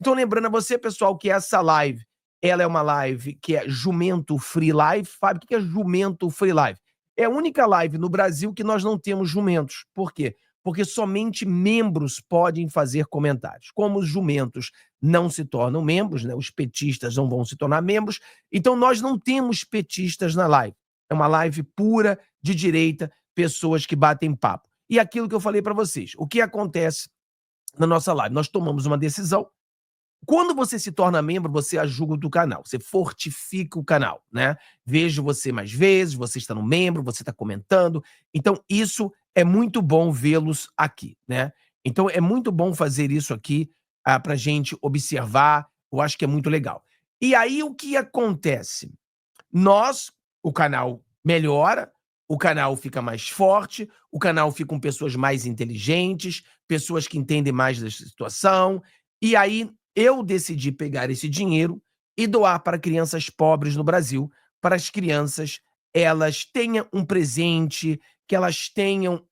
Então, lembrando a você, pessoal, que essa live, ela é uma live que é Jumento Free Live. Fábio, o que é Jumento Free Live? É a única live no Brasil que nós não temos jumentos. Por quê? Porque somente membros podem fazer comentários. Como os jumentos não se tornam membros, né? Os petistas não vão se tornar membros, então nós não temos petistas na live. É uma live pura, de direita, pessoas que batem papo. E aquilo que eu falei para vocês, o que acontece na nossa live? Nós tomamos uma decisão. Quando você se torna membro, você ajuda o canal, você fortifica o canal, né? Vejo você mais vezes, você está no membro, você está comentando. Então, isso é muito bom vê-los aqui, né? Então, é muito bom fazer isso aqui para a gente observar. Eu acho que é muito legal. E aí, o que acontece? O canal melhora, o canal fica mais forte, o canal fica com pessoas mais inteligentes, pessoas que entendem mais da situação. E aí, eu decidi pegar esse dinheiro e doar para crianças pobres no Brasil, para as crianças elas tenham um presente, que elas tenham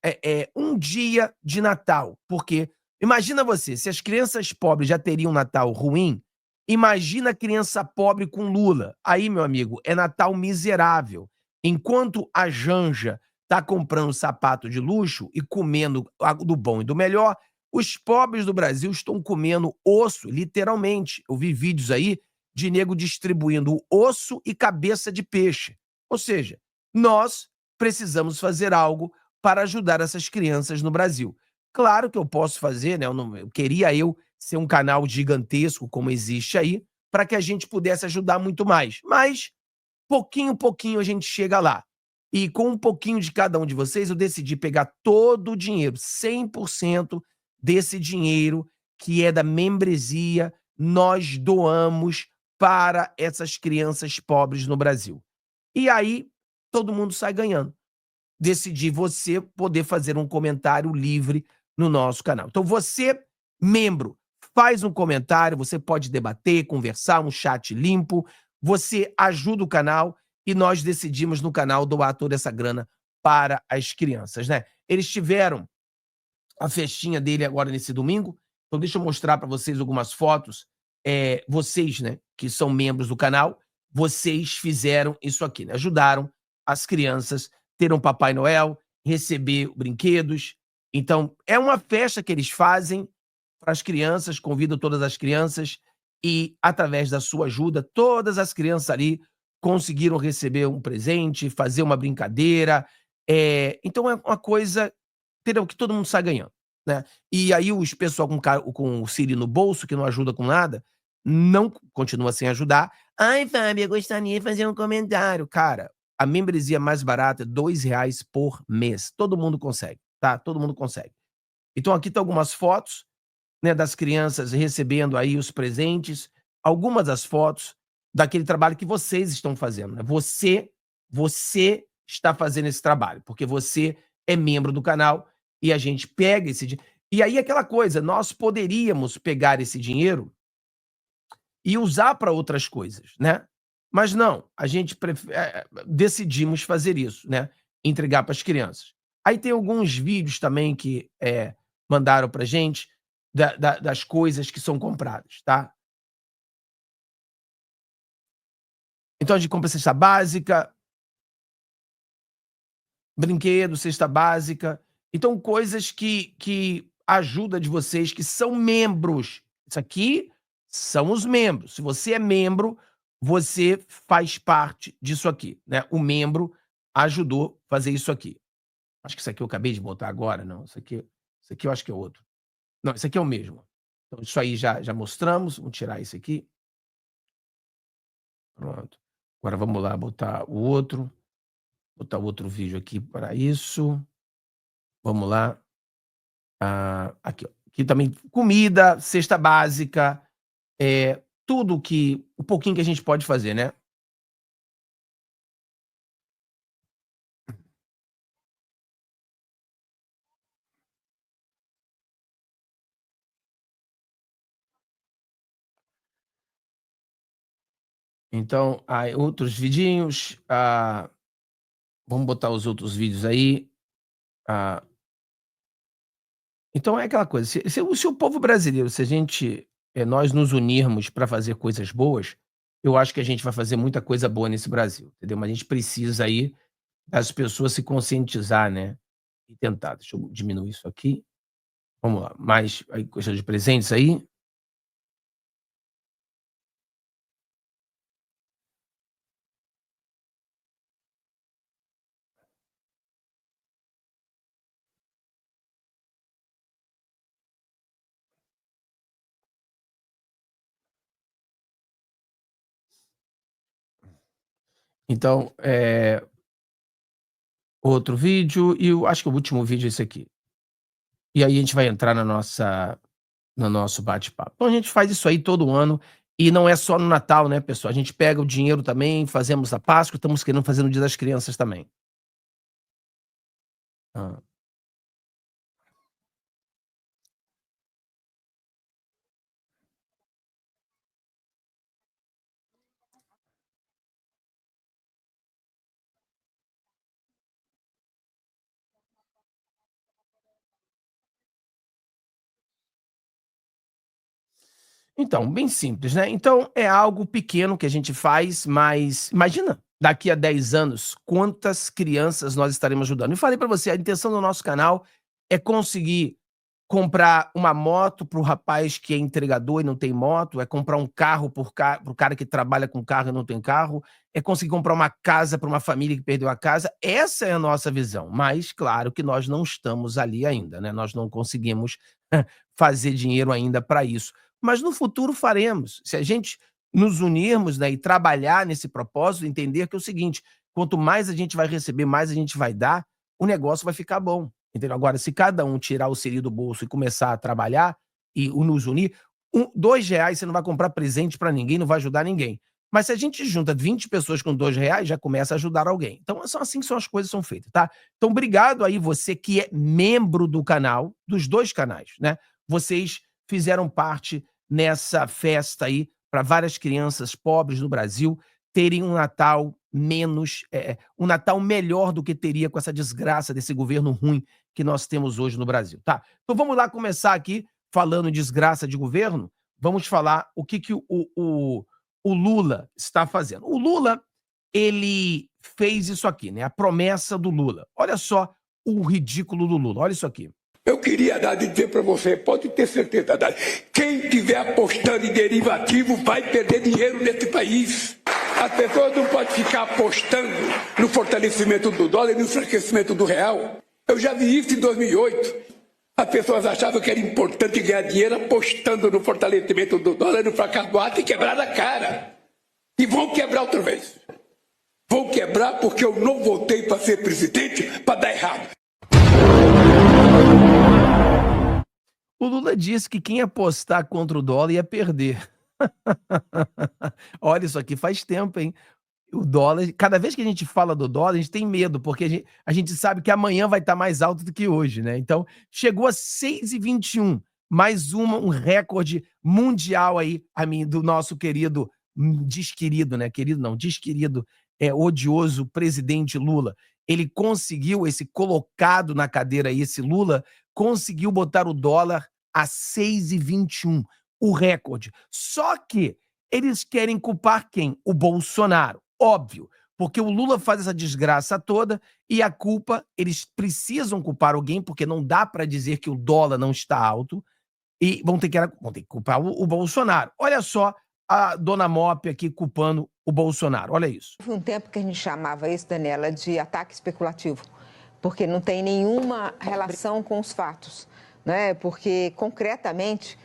um dia de Natal. Porque imagina você, se as crianças pobres já teriam um Natal ruim, imagina a criança pobre com Lula. Aí, meu amigo, é Natal miserável. Enquanto a Janja está comprando sapato de luxo e comendo do bom e do melhor, os pobres do Brasil estão comendo osso, literalmente. Eu vi vídeos aí de nego distribuindo osso e cabeça de peixe. Ou seja, nós precisamos fazer algo para ajudar essas crianças no Brasil. Claro que eu posso fazer, né? Eu queria ser um canal gigantesco como existe aí, para que a gente pudesse ajudar muito mais. Mas, pouquinho a gente chega lá. E com um pouquinho de cada um de vocês, eu decidi pegar todo o dinheiro, 100% desse dinheiro que é da membresia, nós doamos para essas crianças pobres no Brasil. E aí, todo mundo sai ganhando. Decidi você poder fazer um comentário livre no nosso canal. Então, você, membro, faz um comentário, você pode debater, conversar, um chat limpo, você ajuda o canal e nós decidimos no canal doar toda essa grana para as crianças, né? Eles tiveram a festinha dele agora nesse domingo, então deixa eu mostrar para vocês algumas fotos. Vocês, né, que são membros do canal, vocês fizeram isso aqui, né? Ajudaram as crianças ter um Papai Noel, receber brinquedos. Então, é uma festa que eles fazem para as crianças, convidam todas as crianças e, através da sua ajuda, todas as crianças ali conseguiram receber um presente, fazer uma brincadeira. Então, é uma coisa, entendeu? Que todo mundo sai ganhando, né? E aí os pessoal com o Siri no bolso, que não ajuda com nada, não continua sem ajudar. Ai, Fábio, eu gostaria de fazer um comentário. Cara, a membresia mais barata é R$ 2 por mês. Todo mundo consegue, tá? Todo mundo consegue. Então aqui estão algumas fotos, né, das crianças recebendo aí os presentes, algumas das fotos daquele trabalho que vocês estão fazendo, né? Você está fazendo esse trabalho, porque você é membro do canal e a gente pega esse dinheiro. E aí aquela coisa, nós poderíamos pegar esse dinheiro e usar para outras coisas, né? Mas não, a gente decidimos fazer isso, né? Entregar para as crianças. Aí tem alguns vídeos também que mandaram para gente das coisas que são compradas, tá? Então a gente compra cesta básica, brinquedo, cesta básica. Então coisas que ajudam de vocês que são membros. Isso aqui são os membros. Se você é membro, você faz parte disso aqui, né? O membro ajudou a fazer isso aqui. Acho que isso aqui eu acabei de botar agora, não. Isso aqui eu acho que é outro. Não, isso aqui é o mesmo. Então isso aí já mostramos. Vamos tirar isso aqui. Pronto. Agora vamos lá botar o outro. Botar outro vídeo aqui para isso. Vamos lá. Aqui, ó. Aqui também comida, cesta básica, tudo o pouquinho que a gente pode fazer, né? Então, aí outros vidinhos, vamos botar os outros vídeos aí. Então é aquela coisa, se o povo brasileiro, se a gente nós nos unirmos para fazer coisas boas, eu acho que a gente vai fazer muita coisa boa nesse Brasil, entendeu? Mas a gente precisa aí das pessoas se conscientizar, né, e tentar. Deixa eu diminuir isso aqui. Vamos lá, mais aí questão de presentes aí. Então, outro vídeo e eu acho que o último vídeo é esse aqui. E aí a gente vai entrar no nosso bate-papo. Então a gente faz isso aí todo ano e não é só no Natal, né, pessoal? A gente pega o dinheiro também, fazemos a Páscoa, estamos querendo fazer no Dia das Crianças também. Hã. Então, bem simples, né. Então é algo pequeno que a gente faz, mas imagina, daqui a 10 anos, quantas crianças nós estaremos ajudando. E falei para você, a intenção do nosso canal é conseguir comprar uma moto para o rapaz que é entregador e não tem moto, é comprar um carro para o cara que trabalha com carro e não tem carro, é conseguir comprar uma casa para uma família que perdeu a casa. Essa é a nossa visão, mas claro que nós não estamos ali ainda, né, nós não conseguimos fazer dinheiro ainda para isso. Mas no futuro faremos. Se a gente nos unirmos, né, e trabalhar nesse propósito, entender que é o seguinte: quanto mais a gente vai receber, mais a gente vai dar, o negócio vai ficar bom. Entendeu? Agora, se cada um tirar o selinho do bolso e começar a trabalhar e nos unir, R$ 2 você não vai comprar presente para ninguém, não vai ajudar ninguém. Mas se a gente junta 20 pessoas com R$ 2, já começa a ajudar alguém. Então, são assim que são as coisas são feitas, tá? Então, obrigado aí você que é membro do canal, dos dois canais, né? Vocês fizeram parte nessa festa aí para várias crianças pobres no Brasil terem um Natal menos, um Natal melhor do que teria com essa desgraça desse governo ruim que nós temos hoje no Brasil, tá? Então vamos lá começar aqui falando em desgraça de governo, vamos falar o que que o Lula está fazendo. O Lula, ele fez isso aqui, né? A promessa do Lula. Olha só o ridículo do Lula. Olha isso aqui. Eu queria, Haddad, dizer para você, pode ter certeza, Haddad, quem estiver apostando em derivativo vai perder dinheiro nesse país. As pessoas não podem ficar apostando no fortalecimento do dólar e no enfraquecimento do real. Eu já vi isso em 2008. As pessoas achavam que era importante ganhar dinheiro apostando no fortalecimento do dólar e no fracasso do ato e quebrar a cara. E vão quebrar outra vez. Vão quebrar porque eu não votei para ser presidente para dar errado. O Lula disse que quem apostar contra o dólar ia perder. Olha, isso aqui faz tempo, hein? O dólar, cada vez que a gente fala do dólar, a gente tem medo, porque a gente sabe que amanhã vai estar mais alto do que hoje, né? Então, chegou a 6,21, mais um recorde mundial aí, do nosso querido, desquerido, né? Querido não, desquerido, odioso presidente Lula. Ele conseguiu, esse colocado na cadeira aí, esse Lula, conseguiu botar o dólar a 6,21, o recorde. Só que eles querem culpar quem? O Bolsonaro. Óbvio, porque o Lula faz essa desgraça toda e a culpa, eles precisam culpar alguém, porque não dá para dizer que o dólar não está alto, e vão ter que culpar o Bolsonaro. Olha só a dona Mop aqui culpando o Bolsonaro, olha isso. Houve um tempo que a gente chamava isso, Daniela, de ataque especulativo, porque não tem nenhuma relação com os fatos, né? Porque concretamente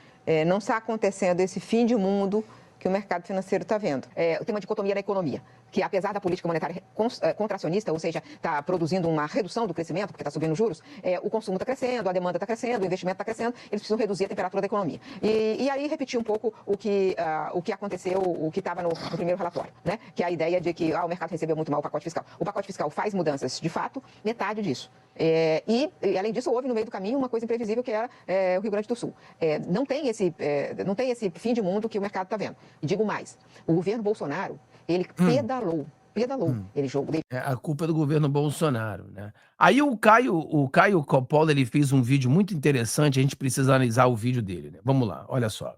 não está acontecendo esse fim de mundo que o mercado financeiro está vendo. Tem uma dicotomia na economia, que apesar da política monetária contracionista, ou seja, está produzindo uma redução do crescimento, porque está subindo os juros, o consumo está crescendo, a demanda está crescendo, o investimento está crescendo, eles precisam reduzir a temperatura da economia. E aí repetir um pouco o que aconteceu, o que estava no primeiro relatório, né? Que é a ideia de que o mercado recebeu muito mal o pacote fiscal. O pacote fiscal faz mudanças, de fato, metade disso. E além disso, houve no meio do caminho uma coisa imprevisível que era o Rio Grande do Sul. Não tem esse fim de mundo que o mercado está vendo. E digo mais, o governo Bolsonaro, ele pedalou. Ele jogou. A culpa é do governo Bolsonaro, né? Aí o Caio Coppola, ele fez um vídeo muito interessante, a gente precisa analisar o vídeo dele, né? Vamos lá, olha só.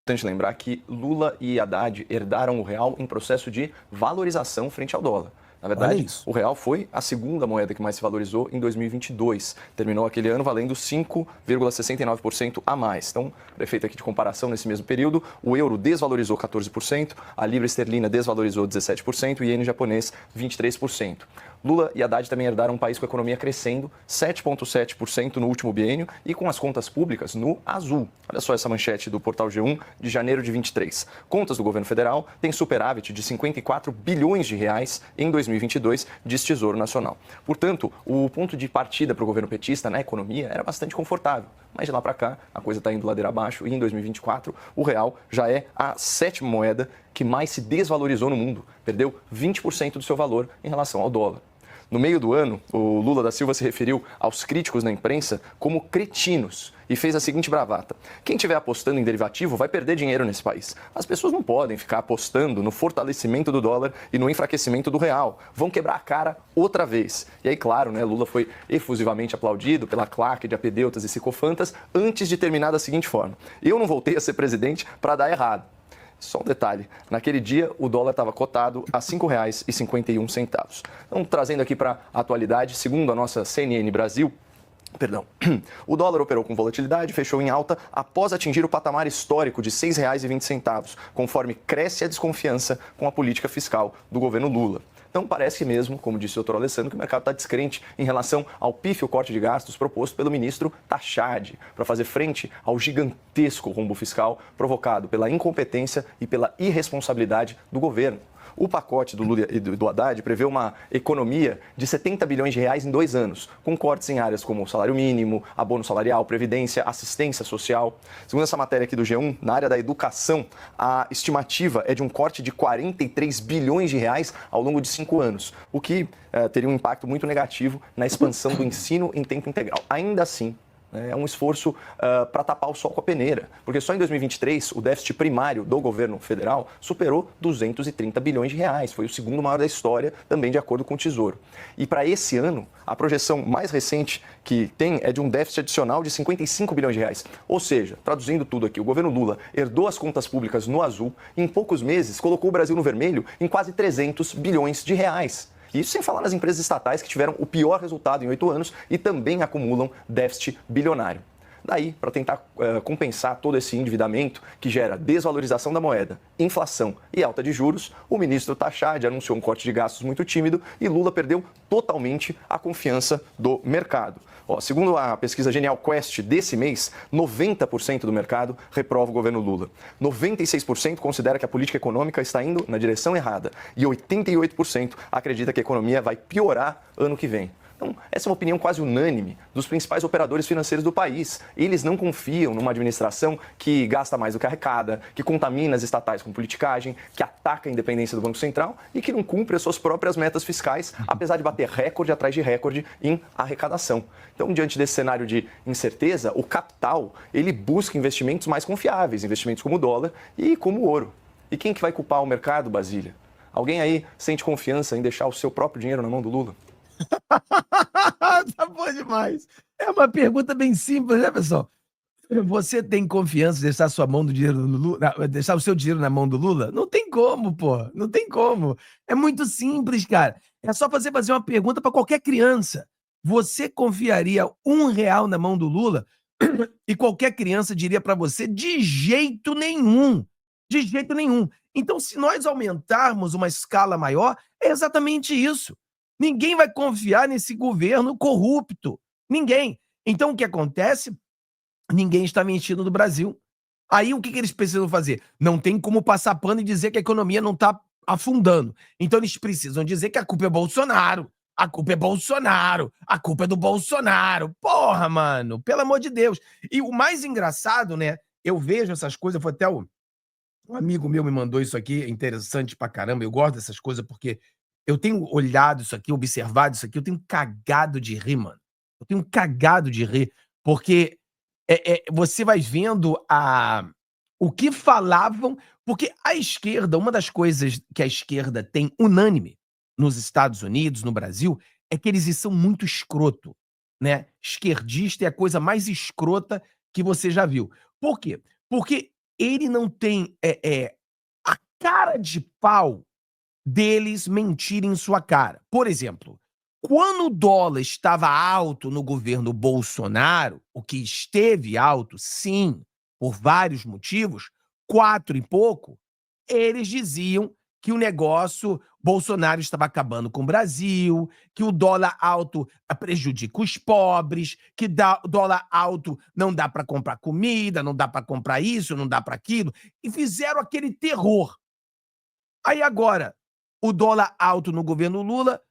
Importante lembrar que Lula e Haddad herdaram o real em processo de valorização frente ao dólar. Na verdade, o real foi a segunda moeda que mais se valorizou em 2022. Terminou aquele ano valendo 5,69% a mais. Então, para efeito aqui de comparação, nesse mesmo período, o euro desvalorizou 14%, a libra esterlina desvalorizou 17% e o iene japonês 23%. Lula e Haddad também herdaram um país com a economia crescendo 7,7% no último biênio e com as contas públicas no azul. Olha só essa manchete do Portal G1 de janeiro de 23. Contas do governo federal têm superávit de 54 bilhões de reais em 2022, diz Tesouro Nacional. Portanto, o ponto de partida para o governo petista na economia era bastante confortável. Mas de lá para cá, a coisa está indo ladeira abaixo e em 2024 o real já é a 7ª moeda que mais se desvalorizou no mundo. Perdeu 20% do seu valor em relação ao dólar. No meio do ano, o Lula da Silva se referiu aos críticos na imprensa como cretinos e fez a seguinte bravata: quem estiver apostando em derivativo vai perder dinheiro nesse país. As pessoas não podem ficar apostando no fortalecimento do dólar e no enfraquecimento do real. Vão quebrar a cara outra vez. E aí, claro, né, Lula foi efusivamente aplaudido pela claque de apedeutas e sicofantas antes de terminar da seguinte forma: eu não voltei a ser presidente para dar errado. Só um detalhe, naquele dia o dólar estava cotado a R$ 5,51. Então, trazendo aqui para a atualidade, segundo a nossa CNN Brasil, o dólar operou com volatilidade e fechou em alta após atingir o patamar histórico de R$ 6,20, conforme cresce a desconfiança com a política fiscal do governo Lula. Então parece mesmo, como disse o doutor Alessandro, que o mercado está descrente em relação ao pífio corte de gastos proposto pelo ministro Tachad para fazer frente ao gigantesco rombo fiscal provocado pela incompetência e pela irresponsabilidade do governo. O pacote do Lula e do Haddad prevê uma economia de 70 bilhões de reais em 2 anos, com cortes em áreas como salário mínimo, abono salarial, previdência, assistência social. Segundo essa matéria aqui do G1, na área da educação, a estimativa é de um corte de 43 bilhões de reais ao longo de 5 anos, o que teria um impacto muito negativo na expansão do ensino em tempo integral. Ainda assim, é um esforço para tapar o sol com a peneira, porque só em 2023 o déficit primário do governo federal superou 230 bilhões de reais, foi o segundo maior da história, também de acordo com o Tesouro. E para esse ano, a projeção mais recente que tem é de um déficit adicional de 55 bilhões de reais. Ou seja, traduzindo tudo aqui, o governo Lula herdou as contas públicas no azul e em poucos meses colocou o Brasil no vermelho em quase 300 bilhões de reais. Isso sem falar nas empresas estatais que tiveram o pior resultado em 8 anos e também acumulam déficit bilionário. Daí, para tentar compensar todo esse endividamento que gera desvalorização da moeda, inflação e alta de juros, o ministro Tachad anunciou um corte de gastos muito tímido e Lula perdeu totalmente a confiança do mercado. Segundo a pesquisa Genial Quest desse mês, 90% do mercado reprova o governo Lula. 96% considera que a política econômica está indo na direção errada e 88% acredita que a economia vai piorar ano que vem. Então, essa é uma opinião quase unânime dos principais operadores financeiros do país. Eles não confiam numa administração que gasta mais do que arrecada, que contamina as estatais com politicagem, que ataca a independência do Banco Central e que não cumpre as suas próprias metas fiscais, apesar de bater recorde atrás de recorde em arrecadação. Então, diante desse cenário de incerteza, o capital, ele busca investimentos mais confiáveis, investimentos como o dólar e como o ouro. E quem que vai culpar o mercado, Basília? Alguém aí sente confiança em deixar o seu próprio dinheiro na mão do Lula? Tá bom demais. É uma pergunta bem simples, né, pessoal? Você tem confiança em deixar sua mão do dinheiro no Lula, deixar o seu dinheiro na mão do Lula? Não tem como, pô. Não tem como. É muito simples, cara. É só fazer uma pergunta para qualquer criança. Você confiaria R$1 na mão do Lula? E qualquer criança diria para você de jeito nenhum. De jeito nenhum. Então, se nós aumentarmos uma escala maior, é exatamente isso. Ninguém vai confiar nesse governo corrupto. Ninguém. Então, o que acontece? Ninguém está mentindo no Brasil. Aí, o que eles precisam fazer? Não tem como passar pano e dizer que a economia não está afundando. Então, eles precisam dizer que a culpa é Bolsonaro. A culpa é Bolsonaro. A culpa é do Bolsonaro. Porra, mano. Pelo amor de Deus. E o mais engraçado, né? Eu vejo essas coisas, foi até um amigo meu me mandou isso aqui, é interessante pra caramba. Eu gosto dessas coisas porque eu tenho olhado isso aqui, observado isso aqui, eu tenho cagado de rir, mano. Eu tenho cagado de rir, porque você vai vendo o que falavam, porque a esquerda, uma das coisas que a esquerda tem unânime nos Estados Unidos, no Brasil, é que eles são muito escroto, né? Esquerdista é a coisa mais escrota que você já viu. Por quê? Porque ele não tem a cara de pau deles mentirem em sua cara. Por exemplo, quando o dólar estava alto no governo Bolsonaro, o que esteve alto, sim, por vários motivos, 4 e pouco, eles diziam que o negócio, Bolsonaro estava acabando com o Brasil, que o dólar alto prejudica os pobres, que dólar alto não dá para comprar comida, não dá para comprar isso, não dá para aquilo, e fizeram aquele terror. Aí agora, o dólar alto no governo Lula,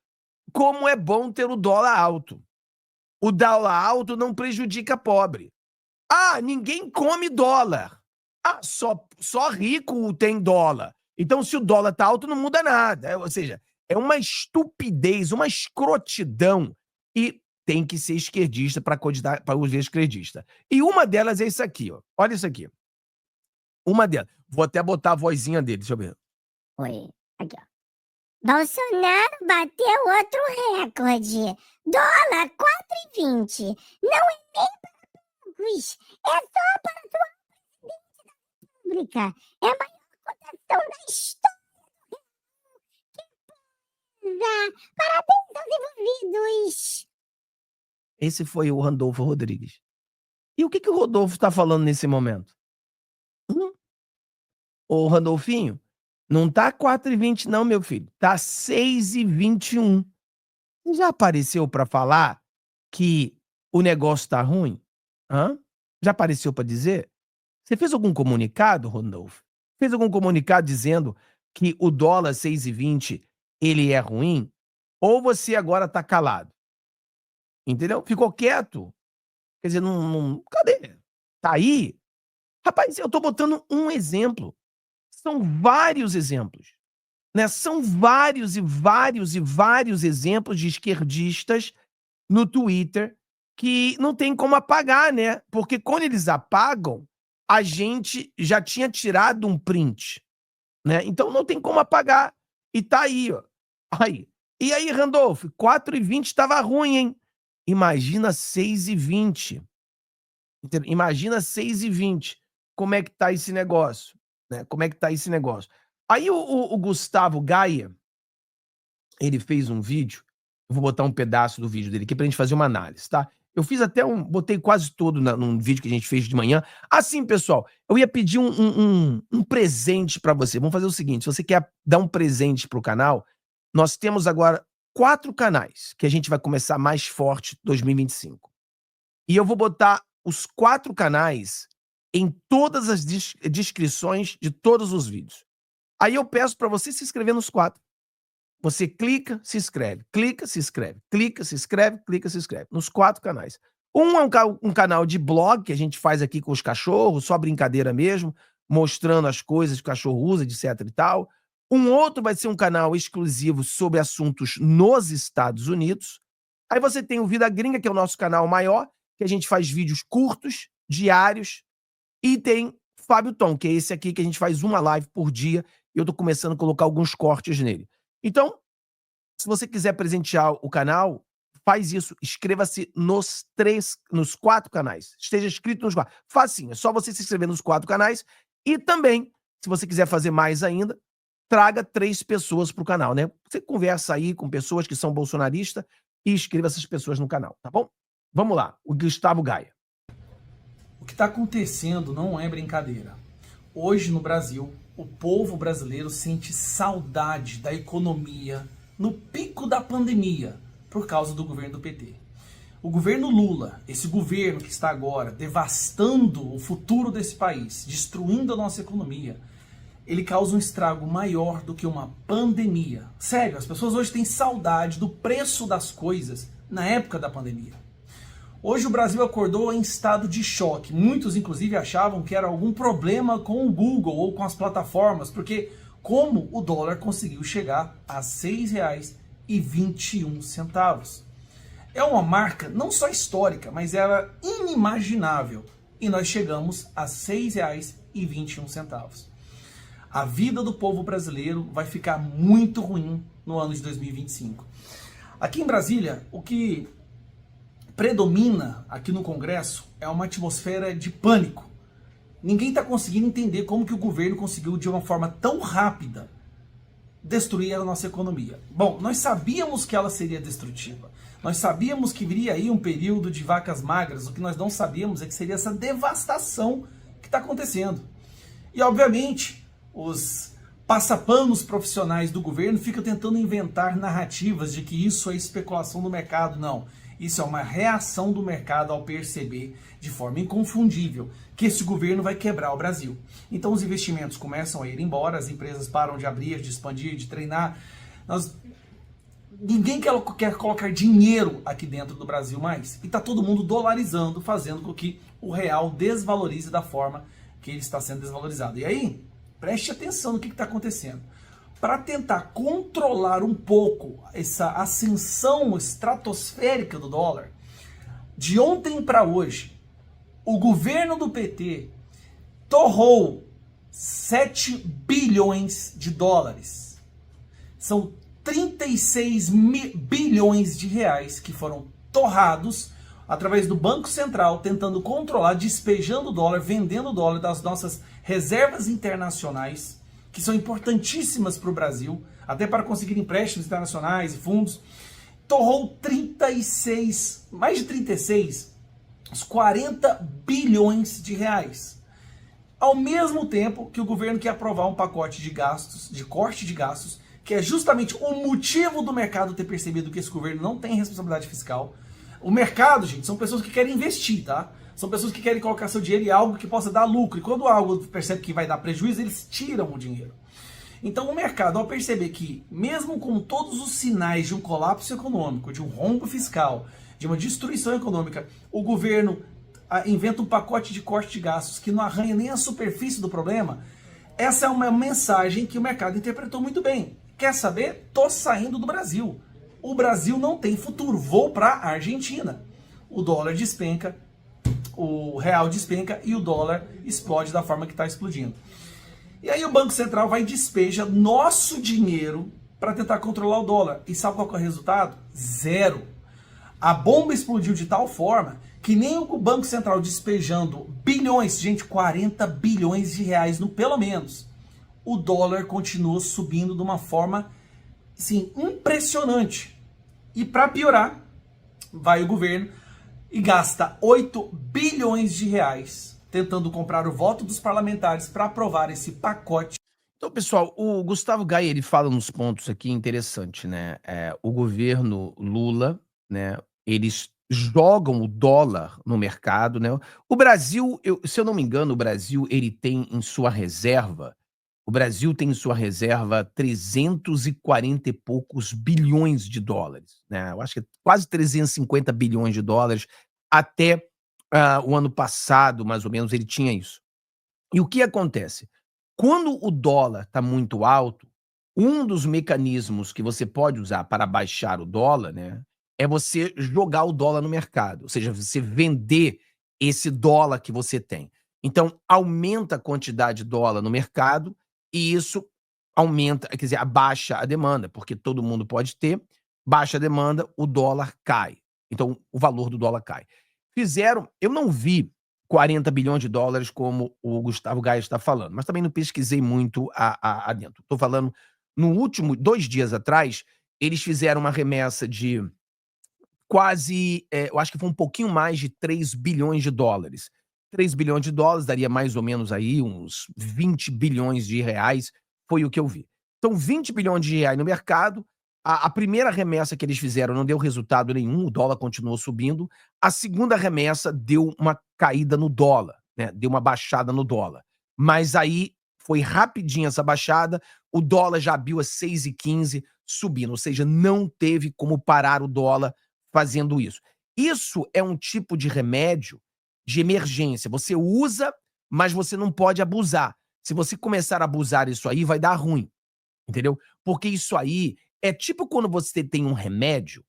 como é bom ter o dólar alto. O dólar alto não prejudica pobre. Ah, ninguém come dólar. Ah, só rico tem dólar. Então, se o dólar tá alto, não muda nada. Ou seja, é uma estupidez, uma escrotidão. E tem que ser esquerdista para ouvir esquerdista. E uma delas é isso aqui, ó. Olha isso aqui. Uma delas. Vou até botar a vozinha dele, deixa eu ver. Oi, aqui, ó. Bolsonaro bateu outro recorde. Dólar 4,20. Não é nem para poucos. É só para o atual presidente da República. É a maior cotação da história do real. Parabéns aos envolvidos. Esse foi o Randolfo Rodrigues. E o que o Rodolfo está falando nesse momento? Ô, Randolfinho, não tá 4,20 não, meu filho. Tá 6,21. Já apareceu para falar que o negócio tá ruim? Hã? Já apareceu para dizer? Você fez algum comunicado, Randolfo? Fez algum comunicado dizendo que o dólar 6,20 ele é ruim? Ou você agora tá calado? Entendeu? Ficou quieto. Quer dizer, cadê? Tá aí? Rapaz, eu tô botando um exemplo. São vários exemplos, né? São vários e vários e vários exemplos de esquerdistas no Twitter que não tem como apagar, né? Porque quando eles apagam, a gente já tinha tirado um print, né? Então não tem como apagar. E tá aí, ó. Aí. E aí, Randolph, 4,20 estava ruim, hein? Imagina 6,20. Imagina 6,20. Como é que tá esse negócio? Né? Como é que tá esse negócio? Aí o Gustavo Gaia, ele fez um vídeo, eu vou botar um pedaço do vídeo dele aqui pra gente fazer uma análise, tá? Eu fiz até botei quase todo num vídeo que a gente fez de manhã. Assim, pessoal, eu ia pedir um presente pra você. Vamos fazer o seguinte, se você quer dar um presente pro canal, nós temos agora 4 canais que a gente vai começar mais forte 2025. E eu vou botar os 4 canais em todas as descrições de todos os vídeos. Aí eu peço para você se inscrever nos 4. Você clica, se inscreve, clica, se inscreve, clica, se inscreve, clica, se inscreve. Nos 4 canais. Um é um canal de blog que a gente faz aqui com os cachorros, só brincadeira mesmo, mostrando as coisas que o cachorro usa, etc e tal. Um outro vai ser um canal exclusivo sobre assuntos nos Estados Unidos. Aí você tem o Vida Gringa, que é o nosso canal maior, que a gente faz vídeos curtos, diários. E tem Fábio Tom, que é esse aqui que a gente faz uma live por dia e eu tô começando a colocar alguns cortes nele. Então, se você quiser presentear o canal, faz isso. Inscreva-se nos 4 canais. Esteja inscrito nos 4. Facinho, é só você se inscrever nos 4 canais. E também, se você quiser fazer mais ainda, traga 3 pessoas pro canal, né? Você conversa aí com pessoas que são bolsonaristas e inscreva essas pessoas no canal, tá bom? Vamos lá, o Gustavo Gaia. O que está acontecendo não é brincadeira. Hoje no Brasil, o povo brasileiro sente saudade da economia no pico da pandemia por causa do governo do PT. O governo Lula, esse governo que está agora devastando o futuro desse país, destruindo a nossa economia, ele causa um estrago maior do que uma pandemia. Sério, as pessoas hoje têm saudade do preço das coisas na época da pandemia. Hoje o Brasil acordou em estado de choque. Muitos, inclusive, achavam que era algum problema com o Google ou com as plataformas, porque como o dólar conseguiu chegar a R$ 6,21. É uma marca não só histórica, mas era inimaginável. E nós chegamos a R$ 6,21. A vida do povo brasileiro vai ficar muito ruim no ano de 2025. Aqui em Brasília, o que predomina aqui no Congresso é uma atmosfera de pânico. Ninguém está conseguindo entender como que o governo conseguiu, de uma forma tão rápida, destruir a nossa economia. Bom, nós sabíamos que ela seria destrutiva. Nós sabíamos que viria aí um período de vacas magras. O que nós não sabíamos é que seria essa devastação que está acontecendo. E, obviamente, os passapanos profissionais do governo ficam tentando inventar narrativas de que isso é especulação do mercado. Não. Isso é uma reação do mercado ao perceber, de forma inconfundível, que esse governo vai quebrar o Brasil. Então os investimentos começam a ir embora, as empresas param de abrir, de expandir, de treinar. Ninguém quer colocar dinheiro aqui dentro do Brasil mais. E está todo mundo dolarizando, fazendo com que o real desvalorize da forma que ele está sendo desvalorizado. E aí, preste atenção no que está acontecendo. Para tentar controlar um pouco essa ascensão estratosférica do dólar, de ontem para hoje, o governo do PT torrou 7 bilhões de dólares. São 36 bilhões de reais que foram torrados através do Banco Central, tentando controlar, despejando o dólar, vendendo o dólar das nossas reservas internacionais, que são importantíssimas para o Brasil, até para conseguir empréstimos internacionais e fundos. Torrou mais de 36, uns 40 bilhões de reais. Ao mesmo tempo que o governo quer aprovar um pacote de gastos, de corte de gastos, que é justamente o motivo do mercado ter percebido que esse governo não tem responsabilidade fiscal. O mercado, gente, são pessoas que querem investir, tá? São pessoas que querem colocar seu dinheiro em algo que possa dar lucro. E quando algo percebe que vai dar prejuízo, eles tiram o dinheiro. Então o mercado, ao perceber que, mesmo com todos os sinais de um colapso econômico, de um rombo fiscal, de uma destruição econômica, o governo inventa um pacote de corte de gastos que não arranha nem a superfície do problema. Essa é uma mensagem que o mercado interpretou muito bem. Quer saber? Tô saindo do Brasil. O Brasil não tem futuro. Vou para a Argentina. O dólar despenca, o real despenca e o dólar explode da forma que está explodindo. E aí o Banco Central vai e despeja nosso dinheiro para tentar controlar o dólar. E sabe qual que é o resultado? Zero. A bomba explodiu de tal forma que nem o Banco Central despejando bilhões, gente, 40 bilhões de reais no pelo menos, o dólar continua subindo de uma forma, assim, impressionante. E para piorar, vai o governo e gasta 8 bilhões de reais tentando comprar o voto dos parlamentares para aprovar esse pacote. Então, pessoal, o Gustavo Gaia, ele fala nos pontos aqui interessante, né? O governo Lula, né? Eles jogam o dólar no mercado, né? O Brasil, se eu não me engano, o Brasil, ele tem em sua reserva, o Brasil tem em sua reserva 340 e poucos bilhões de dólares, né? Eu acho que é quase 350 bilhões de dólares até o ano passado, mais ou menos, ele tinha isso. E o que acontece? Quando o dólar está muito alto, um dos mecanismos que você pode usar para baixar o dólar, né, é você jogar o dólar no mercado, ou seja, você vender esse dólar que você tem. Então, aumenta a quantidade de dólar no mercado e isso aumenta, quer dizer, abaixa a demanda, porque todo mundo pode ter, baixa a demanda, o dólar cai. Então, o valor do dólar cai. Eu não vi 40 bilhões de dólares, como o Gustavo Gaia está falando, mas também não pesquisei muito adentro. Estou falando, no último, 2 dias atrás, eles fizeram uma remessa de quase, eu acho que foi um pouquinho mais de 3 bilhões de dólares. 3 bilhões de dólares daria mais ou menos aí uns 20 bilhões de reais, foi o que eu vi. Então, 20 bilhões de reais no mercado. A primeira remessa que eles fizeram não deu resultado nenhum, o dólar continuou subindo. A segunda remessa deu uma caída no dólar, né? Deu uma baixada no dólar. Mas aí foi rapidinho essa baixada, o dólar já abriu a 6,15 subindo, ou seja, não teve como parar o dólar fazendo isso. Isso é um tipo de remédio de emergência. Você usa, mas você não pode abusar. Se você começar a abusar isso aí, vai dar ruim, entendeu? Porque isso aí é tipo quando você tem um remédio,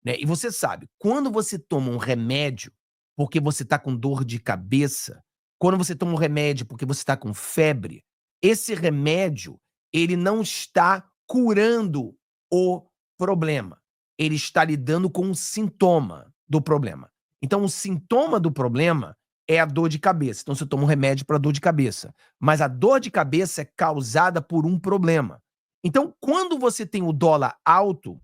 né? E você sabe, quando você toma um remédio porque você está com dor de cabeça, quando você toma um remédio porque você está com febre, esse remédio, ele não está curando o problema. Ele está lidando com o sintoma do problema. Então, o sintoma do problema é a dor de cabeça. Então você toma um remédio para dor de cabeça. Mas a dor de cabeça é causada por um problema. Então, quando você tem o dólar alto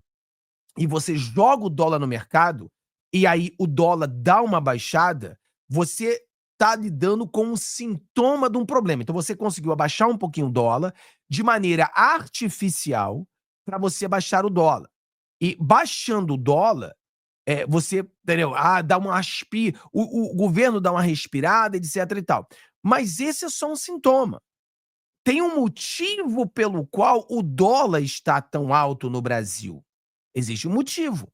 e você joga o dólar no mercado e aí o dólar dá uma baixada, você está lidando com um sintoma de um problema. Então você conseguiu abaixar um pouquinho o dólar de maneira artificial para você baixar o dólar. E baixando o dólar, você, entendeu? Dá uma o governo dá uma respirada, etc e tal. Mas esse é só um sintoma. Tem um motivo pelo qual o dólar está tão alto no Brasil. Existe um motivo.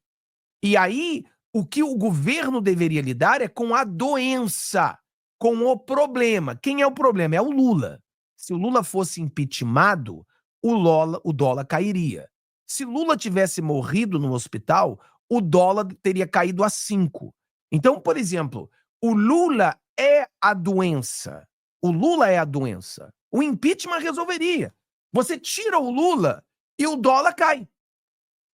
E aí, o que o governo deveria lidar é com a doença, com o problema. Quem é o problema? É o Lula. Se o Lula fosse impeachmentado, o dólar cairia. Se Lula tivesse morrido no hospital, o dólar teria caído a 5. Então, por exemplo, o Lula é a doença. O Lula é a doença. O impeachment resolveria. Você tira o Lula e o dólar cai.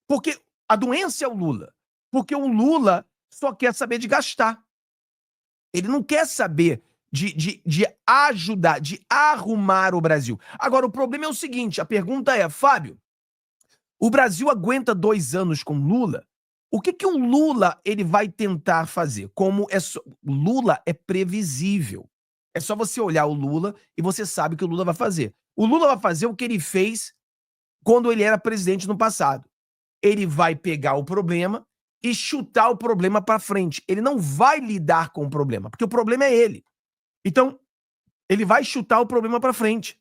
Porque a doença é o Lula. Porque o Lula só quer saber de gastar. Ele não quer saber de ajudar, de arrumar o Brasil. Agora, o problema é o seguinte, a pergunta é, Fábio, o Brasil aguenta 2 anos com Lula? O que o Lula ele vai tentar fazer? Lula é previsível. É só você olhar o Lula e você sabe o que o Lula vai fazer. O Lula vai fazer o que ele fez quando ele era presidente no passado. Ele vai pegar o problema e chutar o problema para frente. Ele não vai lidar com o problema, porque o problema é ele. Então, ele vai chutar o problema para frente.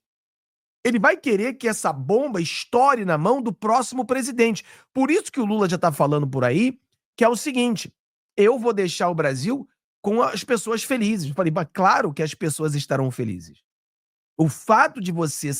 Ele vai querer que essa bomba estoure na mão do próximo presidente. Por isso que o Lula já está falando por aí, que é o seguinte, eu vou deixar o Brasil com as pessoas felizes. Eu falei, mas claro que as pessoas estarão felizes. O fato de você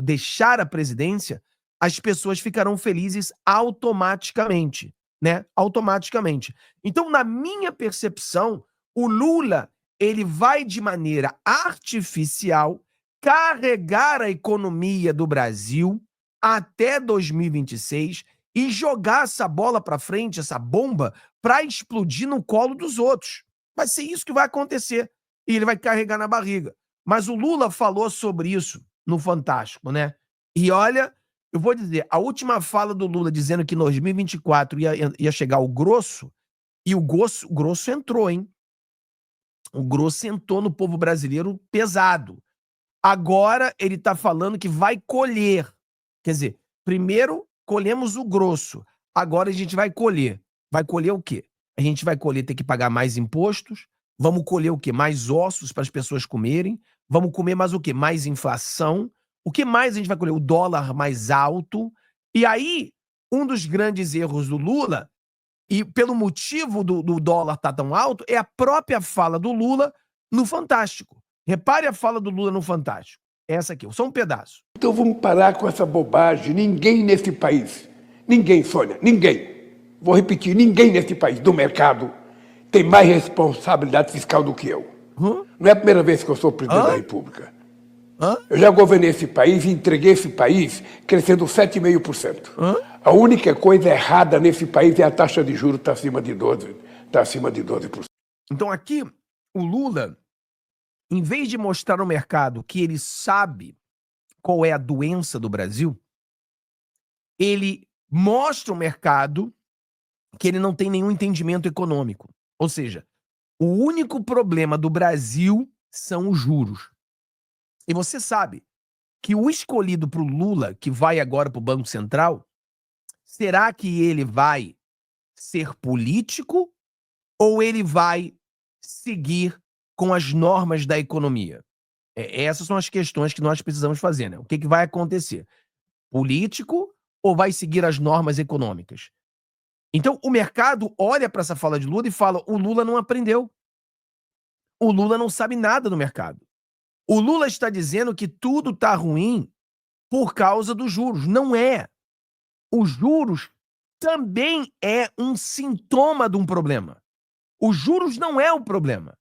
deixar a presidência, as pessoas ficarão felizes automaticamente, né? Automaticamente. Então, na minha percepção, o Lula, ele vai de maneira artificial carregar a economia do Brasil até 2026 e jogar essa bola para frente, essa bomba, para explodir no colo dos outros. Vai ser isso que vai acontecer. E ele vai carregar na barriga. Mas o Lula falou sobre isso no Fantástico, né? E olha, eu vou dizer, a última fala do Lula dizendo que em 2024 ia chegar o grosso, e o grosso entrou, hein? O grosso entrou no povo brasileiro pesado. Agora ele está falando que vai colher. Quer dizer, primeiro colhemos o grosso, agora a gente vai colher. Vai colher o quê? A gente vai colher ter que pagar mais impostos, vamos colher o quê? Mais ossos para as pessoas comerem, vamos comer mais o quê? Mais inflação. O que mais a gente vai colher? O dólar mais alto. E aí, um dos grandes erros do Lula, e pelo motivo do dólar estar tão alto, é a própria fala do Lula no Fantástico. Repare a fala do Lula no Fantástico. Essa aqui, só um pedaço. Então vamos parar com essa bobagem. Ninguém nesse país, ninguém, Sônia, ninguém, vou repetir, ninguém nesse país, do mercado, tem mais responsabilidade fiscal do que eu. Não é a primeira vez que eu sou presidente da República. Eu já governei esse país e entreguei esse país crescendo 7,5%. A única coisa errada nesse país é a taxa de juros está acima de 12%. Então aqui, o Lula, em vez de mostrar ao mercado que ele sabe qual é a doença do Brasil, ele mostra ao mercado que ele não tem nenhum entendimento econômico. Ou seja, o único problema do Brasil são os juros. E você sabe que o escolhido para o Lula, que vai agora para o Banco Central, será que ele vai ser político ou ele vai seguir com as normas da economia? Essas são as questões que nós precisamos fazer, né? O que vai acontecer? Político ou vai seguir as normas econômicas? Então, o mercado olha para essa fala de Lula e fala, o Lula não aprendeu. O Lula não sabe nada do mercado. O Lula está dizendo que tudo está ruim por causa dos juros. Não é. Os juros também é um sintoma de um problema. Os juros não é o problema.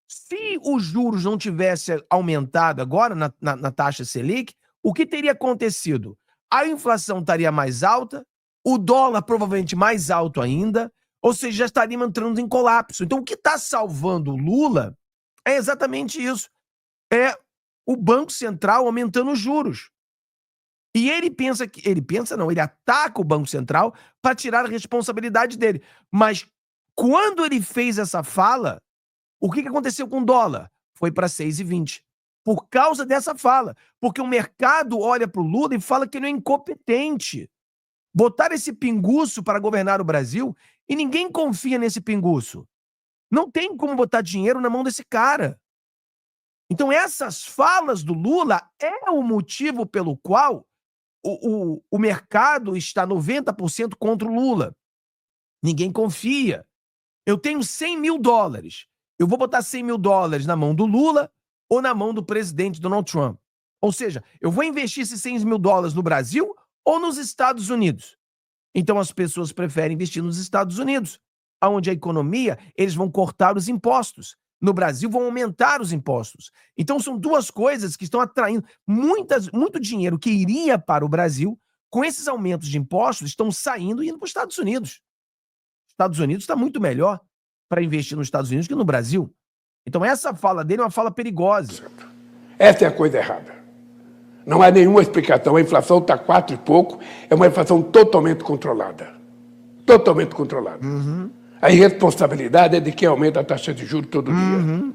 Se os juros não tivessem aumentado agora na taxa Selic, o que teria acontecido? A inflação estaria mais alta, o dólar provavelmente mais alto ainda, ou seja, já estaríamos entrando em colapso. Então, o que está salvando o Lula É exatamente isso. É o Banco Central aumentando os juros. E ele pensa que... ele ataca o Banco Central para tirar a responsabilidade dele. Mas quando ele fez essa fala, o que aconteceu com o dólar? Foi para 6,20. Por causa dessa fala. Porque o mercado olha para o Lula e fala que ele é incompetente. Botaram esse pinguço para governar o Brasil e ninguém confia nesse pinguço. Não tem como botar dinheiro na mão desse cara. Então essas falas do Lula é o motivo pelo qual o mercado está 90% contra o Lula. Ninguém confia. Eu tenho 100 mil dólares. Eu vou botar 100 mil dólares na mão do Lula ou na mão do presidente Donald Trump. Ou seja, eu vou investir esses 100 mil dólares no Brasil ou nos Estados Unidos. Então as pessoas preferem investir nos Estados Unidos, onde a economia, eles vão cortar os impostos. No Brasil vão aumentar os impostos. Então são duas coisas que estão atraindo muito dinheiro que iria para o Brasil, com esses aumentos de impostos, estão saindo e indo para os Estados Unidos. Os Estados Unidos está muito melhor para investir nos Estados Unidos que no Brasil. Então essa fala dele é uma fala perigosa. Essa é a coisa errada. Não há nenhuma explicação. A inflação está 4 e pouco, é uma inflação totalmente controlada. Totalmente controlada. A irresponsabilidade é de quem aumenta a taxa de juros todo dia.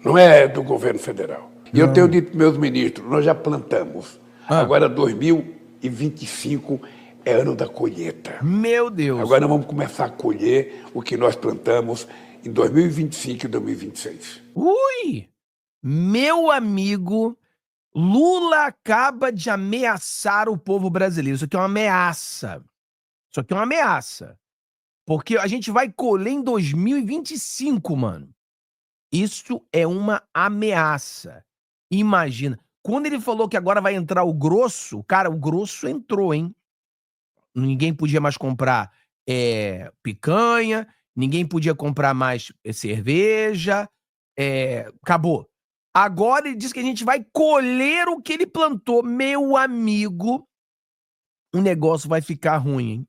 Não é do governo federal. E eu tenho dito para meus ministros, nós já plantamos. Agora 2025 é ano da colheita. Meu Deus. Agora nós vamos começar a colher o que nós plantamos em 2025 e 2026. Ui! Meu amigo, Lula acaba de ameaçar o povo brasileiro. Isso aqui é uma ameaça. Isso aqui é uma ameaça. Porque a gente vai colher em 2025, mano. Isso é uma ameaça. Imagina. Quando ele falou que agora vai entrar o grosso, cara, o grosso entrou, hein? Ninguém podia mais comprar picanha, ninguém podia comprar mais cerveja, acabou. Agora ele diz que a gente vai colher o que ele plantou. Meu amigo, o negócio vai ficar ruim, hein?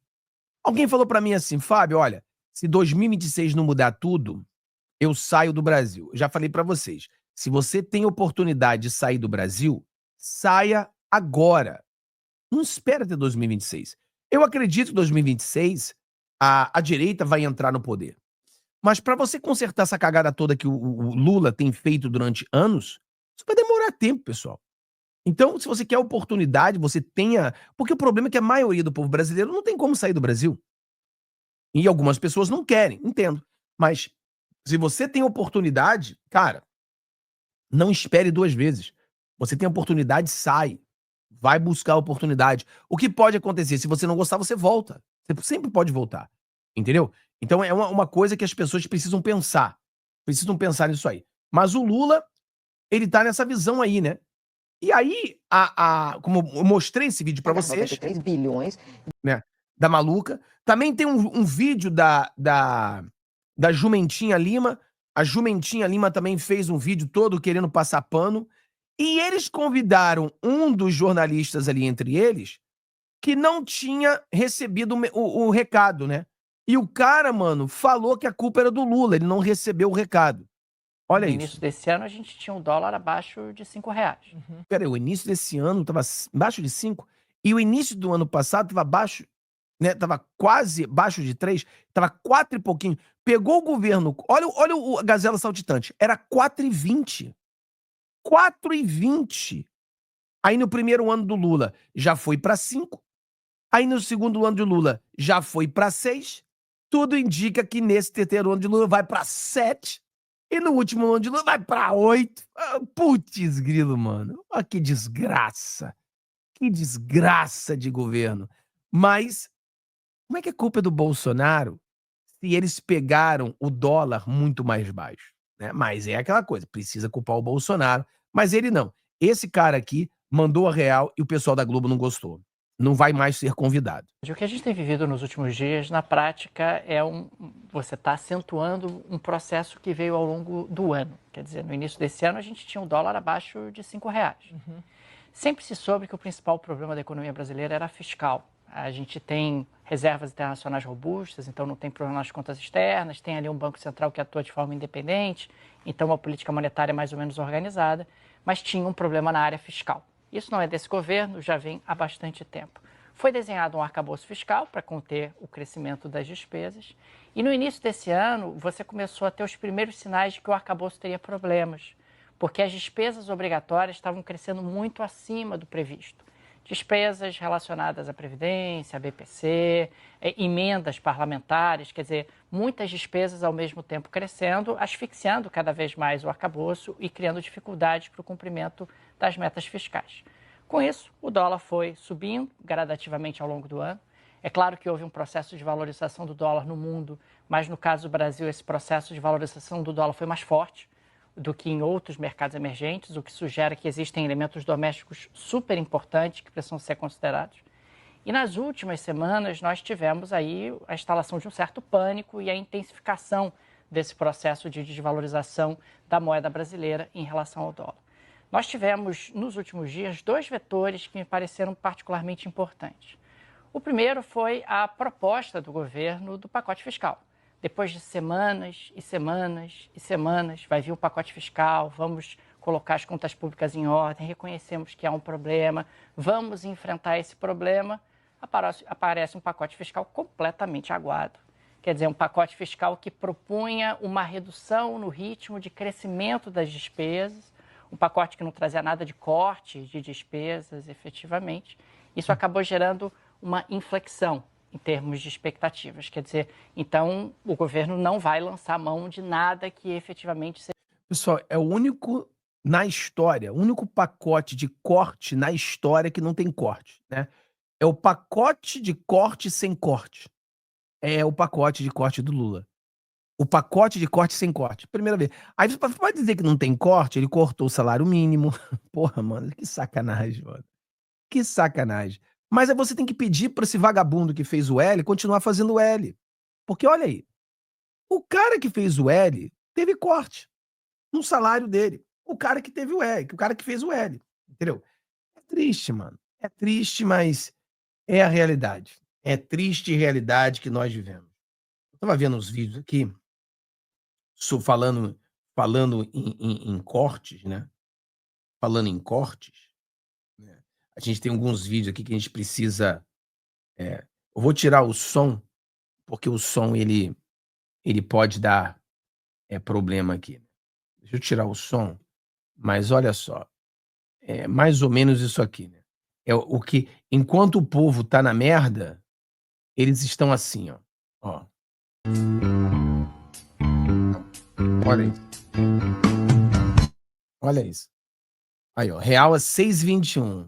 Alguém falou pra mim assim, Fábio, olha, se 2026 não mudar tudo, eu saio do Brasil. Eu já falei pra vocês, se você tem oportunidade de sair do Brasil, saia agora. Não espera até 2026. Eu acredito que em 2026 a direita vai entrar no poder. Mas pra você consertar essa cagada toda que o Lula tem feito durante anos, isso vai demorar tempo, pessoal. Então, se você quer oportunidade, você tenha... Porque o problema é que a maioria do povo brasileiro não tem como sair do Brasil. E algumas pessoas não querem, entendo. Mas se você tem oportunidade, cara, não espere 2 vezes. Você tem oportunidade, sai. Vai buscar a oportunidade. O que pode acontecer? Se você não gostar, você volta. Você sempre pode voltar. Entendeu? Então é uma coisa que as pessoas precisam pensar. Precisam pensar nisso aí. Mas o Lula, ele tá nessa visão aí, né? E aí, como eu mostrei esse vídeo pra vocês... 93 bilhões. Né, da maluca. Também tem um vídeo da Jumentinha Lima. A Jumentinha Lima também fez um vídeo todo querendo passar pano. E eles convidaram um dos jornalistas ali entre eles que não tinha recebido o recado, né? E o cara, mano, falou que a culpa era do Lula. Ele não recebeu o recado. Olha isso. No início desse ano, a gente tinha um dólar abaixo de R$5. Peraí, o início desse ano tava abaixo de 5 e o início do ano passado tava abaixo, né? Tava quase abaixo de 3, tava 4 e pouquinho. Pegou o governo, olha o Gazela Saltitante, era 4,20. 4,20. Aí no primeiro ano do Lula já foi para 5. Aí no segundo ano de Lula já foi para 6. Tudo indica que nesse terceiro ano de Lula vai para 7. E no último ano de Lula vai pra 8. Putz, grilo, mano. Olha que desgraça. Que desgraça de governo. Mas, como é que a culpa é do Bolsonaro se eles pegaram o dólar muito mais baixo? Né? Mas é aquela coisa, precisa culpar o Bolsonaro. Mas ele não. Esse cara aqui mandou a real e o pessoal da Globo não gostou. Não vai mais ser convidado. O que a gente tem vivido nos últimos dias, na prática, você está acentuando um processo que veio ao longo do ano. Quer dizer, no início desse ano, a gente tinha um dólar abaixo de R$5. Sempre se soube que o principal problema da economia brasileira era fiscal. A gente tem reservas internacionais robustas, então não tem problema nas contas externas, tem ali um Banco Central que atua de forma independente, então uma política monetária mais ou menos organizada, mas tinha um problema na área fiscal. Isso não é desse governo, já vem há bastante tempo. Foi desenhado um arcabouço fiscal para conter o crescimento das despesas, e no início desse ano você começou a ter os primeiros sinais de que o arcabouço teria problemas, porque as despesas obrigatórias estavam crescendo muito acima do previsto. Despesas relacionadas à Previdência, à BPC, emendas parlamentares, quer dizer, muitas despesas ao mesmo tempo crescendo, asfixiando cada vez mais o arcabouço e criando dificuldades para o cumprimento das metas fiscais. Com isso, o dólar foi subindo gradativamente ao longo do ano. É claro que houve um processo de valorização do dólar no mundo, mas no caso do Brasil, esse processo de valorização do dólar foi mais forte do que em outros mercados emergentes, o que sugere que existem elementos domésticos super importantes que precisam ser considerados. E nas últimas semanas nós tivemos aí a instalação de um certo pânico e a intensificação desse processo de desvalorização da moeda brasileira em relação ao dólar. Nós tivemos nos últimos dias 2 vetores que me pareceram particularmente importantes. O primeiro foi a proposta do governo do pacote fiscal. Depois de semanas e semanas e semanas, vai vir um pacote fiscal, vamos colocar as contas públicas em ordem, reconhecemos que há um problema, vamos enfrentar esse problema, aparece um pacote fiscal completamente aguado. Quer dizer, um pacote fiscal que propunha uma redução no ritmo de crescimento das despesas, um pacote que não trazia nada de corte de despesas, efetivamente. Isso acabou gerando uma inflexão em termos de expectativas. Quer dizer, então o governo não vai lançar mão de nada que efetivamente seja... Pessoal, é o único na história, o único pacote de corte na história que não tem corte, né? É o pacote de corte sem corte. É o pacote de corte do Lula. O pacote de corte sem corte. Primeira vez. Aí você pode dizer que não tem corte, ele cortou o salário mínimo. Porra, mano, que sacanagem, mano. Que sacanagem. Mas aí você tem que pedir para esse vagabundo que fez o L continuar fazendo o L. Porque olha aí, o cara que fez o L teve corte no salário dele. O cara que teve o L, o cara que fez o L, entendeu? É triste, mano. É triste, mas é a realidade. É triste realidade que nós vivemos. Eu tava vendo uns vídeos aqui, falando em cortes, né? Falando em cortes, né? A gente tem alguns vídeos aqui que a gente precisa... eu vou tirar o som, porque o som ele pode dar problema aqui. Deixa eu tirar o som, mas olha só, é mais ou menos isso aqui, né? É o que, enquanto o povo tá na merda, eles estão assim, ó. Ó. Olha isso. Olha isso. Aí, ó, real a 6,21.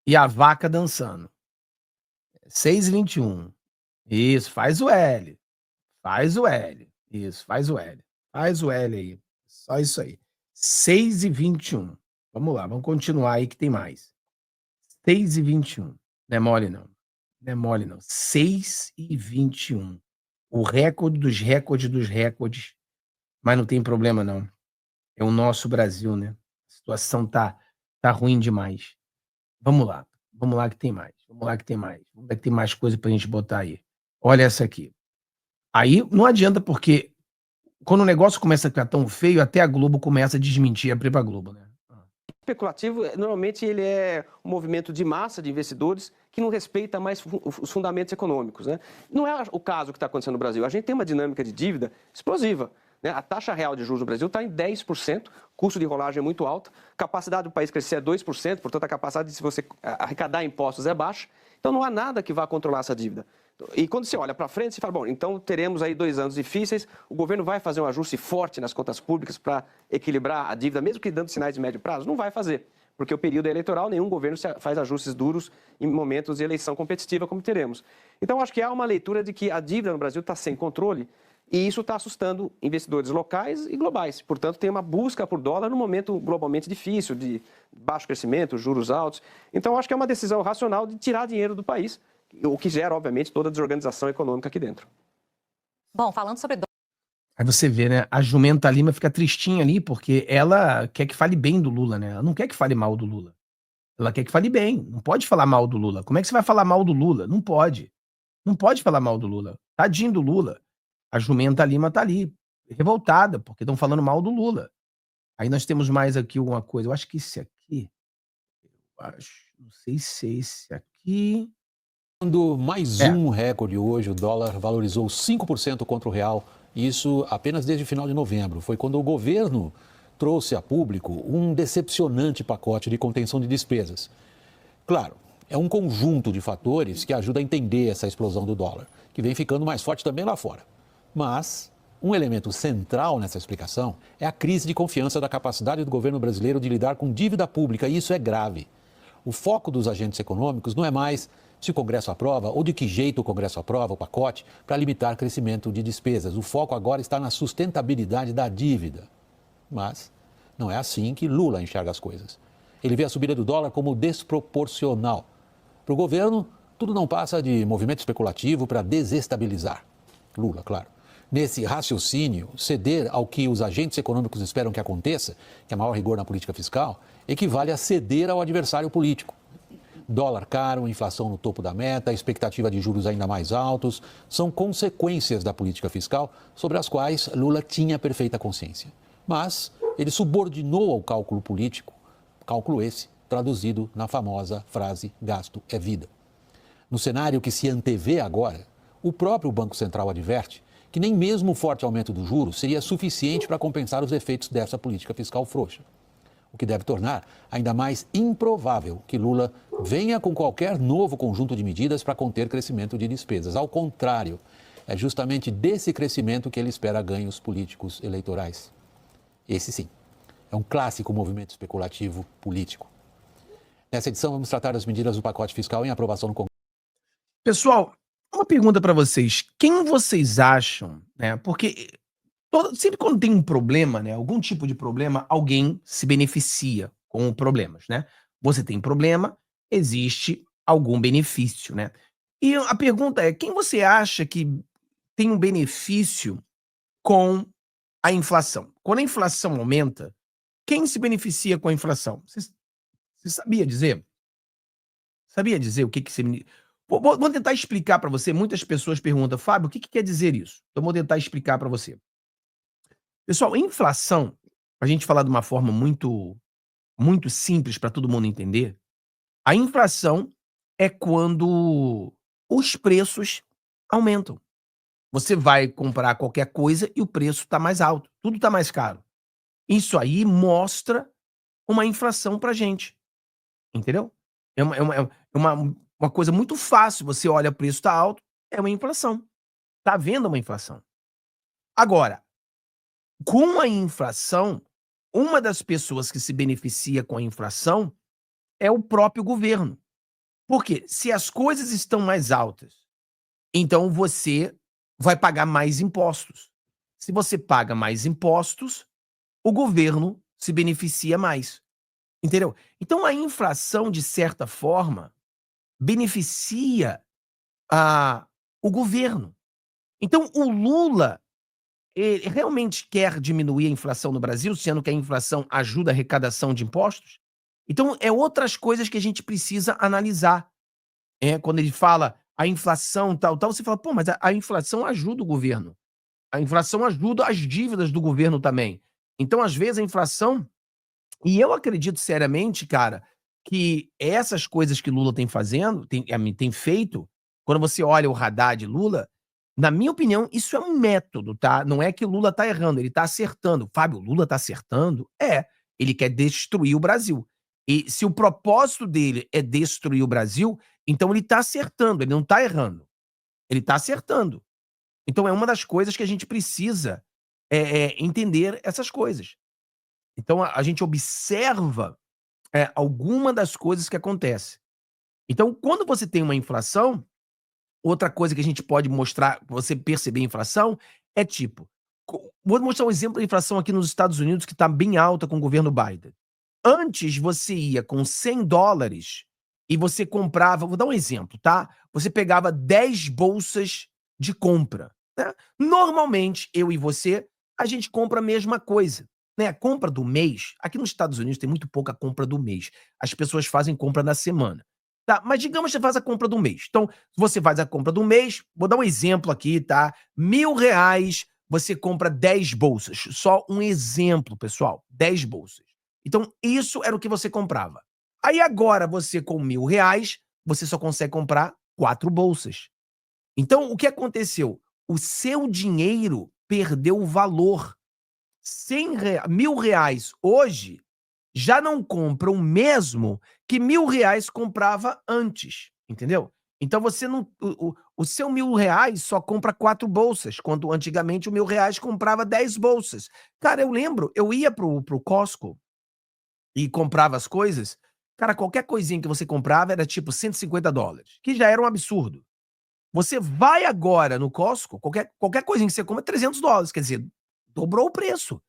E a vaca dançando. 6,21. Isso, faz o L. Faz o L. Isso, faz o L. Faz o L aí. Só isso aí. 6,21. Vamos lá, vamos continuar aí que tem mais. 6,21. Não é mole, não. Não é mole, não. 6,21. O recorde dos recordes. Mas não tem problema, não. É o nosso Brasil, né? A situação tá ruim demais. Vamos lá que tem mais. Vamos lá que tem mais. Vamos ver que tem mais coisa pra gente botar aí. Olha essa aqui. Aí não adianta, porque quando o negócio começa a ficar tão feio, até a Globo começa a desmentir a própria Globo, né? Especulativo, normalmente ele é um movimento de massa de investidores que não respeita mais os fundamentos econômicos, né? Não é o caso que está acontecendo no Brasil. A gente tem uma dinâmica de dívida explosiva, né? A taxa real de juros do Brasil está em 10%, custo de rolagem é muito alto, capacidade do país crescer é 2%, portanto a capacidade de se você arrecadar impostos é baixa. Então não há nada que vá controlar essa dívida. E quando você olha para frente, você fala, bom, então teremos aí 2 anos difíceis, o governo vai fazer um ajuste forte nas contas públicas para equilibrar a dívida, mesmo que dando sinais de médio prazo? Não vai fazer, porque o período é eleitoral, nenhum governo faz ajustes duros em momentos de eleição competitiva como teremos. Então, acho que há uma leitura de que a dívida no Brasil está sem controle e isso está assustando investidores locais e globais. Portanto, tem uma busca por dólar num momento globalmente difícil, de baixo crescimento, juros altos. Então, acho que é uma decisão racional de tirar dinheiro do país, o que gera, obviamente, toda a desorganização econômica aqui dentro. Bom, falando sobre... Aí você vê, né? A Jumenta Lima fica tristinha ali, porque ela quer que fale bem do Lula, né? Ela não quer que fale mal do Lula. Ela quer que fale bem. Não pode falar mal do Lula. Como é que você vai falar mal do Lula? Não pode. Não pode falar mal do Lula. Tadinho do Lula. A Jumenta Lima tá ali, revoltada, porque estão falando mal do Lula. Aí nós temos mais aqui alguma coisa. Eu acho que esse aqui. Não sei se é esse aqui. Mais um recorde hoje, o dólar valorizou 5% contra o real, isso apenas desde o final de novembro. Foi quando o governo trouxe a público um decepcionante pacote de contenção de despesas. Claro, é um conjunto de fatores que ajuda a entender essa explosão do dólar, que vem ficando mais forte também lá fora. Mas um elemento central nessa explicação é a crise de confiança da capacidade do governo brasileiro de lidar com dívida pública, e isso é grave. O foco dos agentes econômicos não é mais se o Congresso aprova ou de que jeito o Congresso aprova o pacote para limitar o crescimento de despesas. O foco agora está na sustentabilidade da dívida. Mas não é assim que Lula enxerga as coisas. Ele vê a subida do dólar como desproporcional. Para o governo, tudo não passa de movimento especulativo para desestabilizar. Lula, claro. Nesse raciocínio, ceder ao que os agentes econômicos esperam que aconteça, que é maior rigor na política fiscal, equivale a ceder ao adversário político. Dólar caro, inflação no topo da meta, expectativa de juros ainda mais altos, são consequências da política fiscal sobre as quais Lula tinha perfeita consciência. Mas ele subordinou ao cálculo político, cálculo esse traduzido na famosa frase gasto é vida. No cenário que se antevê agora, o próprio Banco Central adverte que nem mesmo o forte aumento dos juros seria suficiente para compensar os efeitos dessa política fiscal frouxa. O que deve tornar ainda mais improvável que Lula venha com qualquer novo conjunto de medidas para conter crescimento de despesas. Ao contrário, é justamente desse crescimento que ele espera ganhos políticos eleitorais. Esse sim, é um clássico movimento especulativo político. Nessa edição, vamos tratar das medidas do pacote fiscal em aprovação no Congresso. Pessoal, uma pergunta para vocês. Quem vocês acham, né? Porque sempre quando tem um problema, né, algum tipo de problema, alguém se beneficia com problemas, né? Você tem problema, existe algum benefício, né? E a pergunta é, quem você acha que tem um benefício com a inflação? Quando a inflação aumenta, quem se beneficia com a inflação? Você sabia dizer? Sabia dizer o que se... Vou tentar explicar para você. Muitas pessoas perguntam, Fábio, o que quer dizer isso? Então, vou tentar explicar para você. Pessoal, inflação, a gente falar de uma forma muito simples para todo mundo entender, a inflação é quando os preços aumentam. Você vai comprar qualquer coisa e o preço está mais alto, tudo está mais caro. Isso aí mostra uma inflação para a gente, entendeu? É uma coisa muito fácil, você olha, o preço está alto, é uma inflação. Está havendo uma inflação. Agora, com a inflação, uma das pessoas que se beneficia com a inflação é o próprio governo. Por quê? Se as coisas estão mais altas, então você vai pagar mais impostos. Se você paga mais impostos, o governo se beneficia mais. Entendeu? Então a inflação, de certa forma, beneficia o governo. Então o Lula... ele realmente quer diminuir a inflação no Brasil, sendo que a inflação ajuda a arrecadação de impostos? Então, é outras coisas que a gente precisa analisar. Quando ele fala a inflação tal, você fala, pô, mas a inflação ajuda o governo. A inflação ajuda as dívidas do governo também. Então, às vezes, a inflação... E eu acredito seriamente, cara, que essas coisas que Lula tem feito, quando você olha o radar de Lula, na minha opinião, isso é um método, tá? Não é que Lula tá errando, ele tá acertando. Fábio, Lula tá acertando? Ele quer destruir o Brasil. E se o propósito dele é destruir o Brasil, então ele tá acertando, ele não tá errando. Ele tá acertando. Então é uma das coisas que a gente precisa entender essas coisas. Então a gente observa alguma das coisas que acontecem. Então, quando você tem uma inflação, outra coisa que a gente pode mostrar, você perceber a inflação, é tipo... Vou mostrar um exemplo da inflação aqui nos Estados Unidos, que está bem alta com o governo Biden. Antes, você ia com $100 e você comprava... Vou dar um exemplo, tá? Você pegava 10 bolsas de compra, né? Normalmente, eu e você, a gente compra a mesma coisa, né, a compra do mês, aqui nos Estados Unidos tem muito pouca compra do mês. As pessoas fazem compra na semana. Tá? Mas digamos que você faz a compra do mês. Então, se você faz a compra do mês, vou dar um exemplo aqui, tá? R$1.000, você compra 10 bolsas. Só um exemplo, pessoal. 10 bolsas. Então, isso era o que você comprava. Aí agora, você com R$1.000, você só consegue comprar 4 bolsas. Então, o que aconteceu? O seu dinheiro perdeu o valor. R$1.000 hoje já não compram o mesmo que R$1.000 comprava antes, entendeu? Então você não, o seu R$1.000 só compra 4 bolsas, quando antigamente o R$1.000 comprava 10 bolsas. Cara, eu lembro, eu ia pro Costco e comprava as coisas, cara, qualquer coisinha que você comprava era tipo $150, que já era um absurdo. Você vai agora no Costco, qualquer coisinha que você compra é $300, quer dizer, dobrou o preço.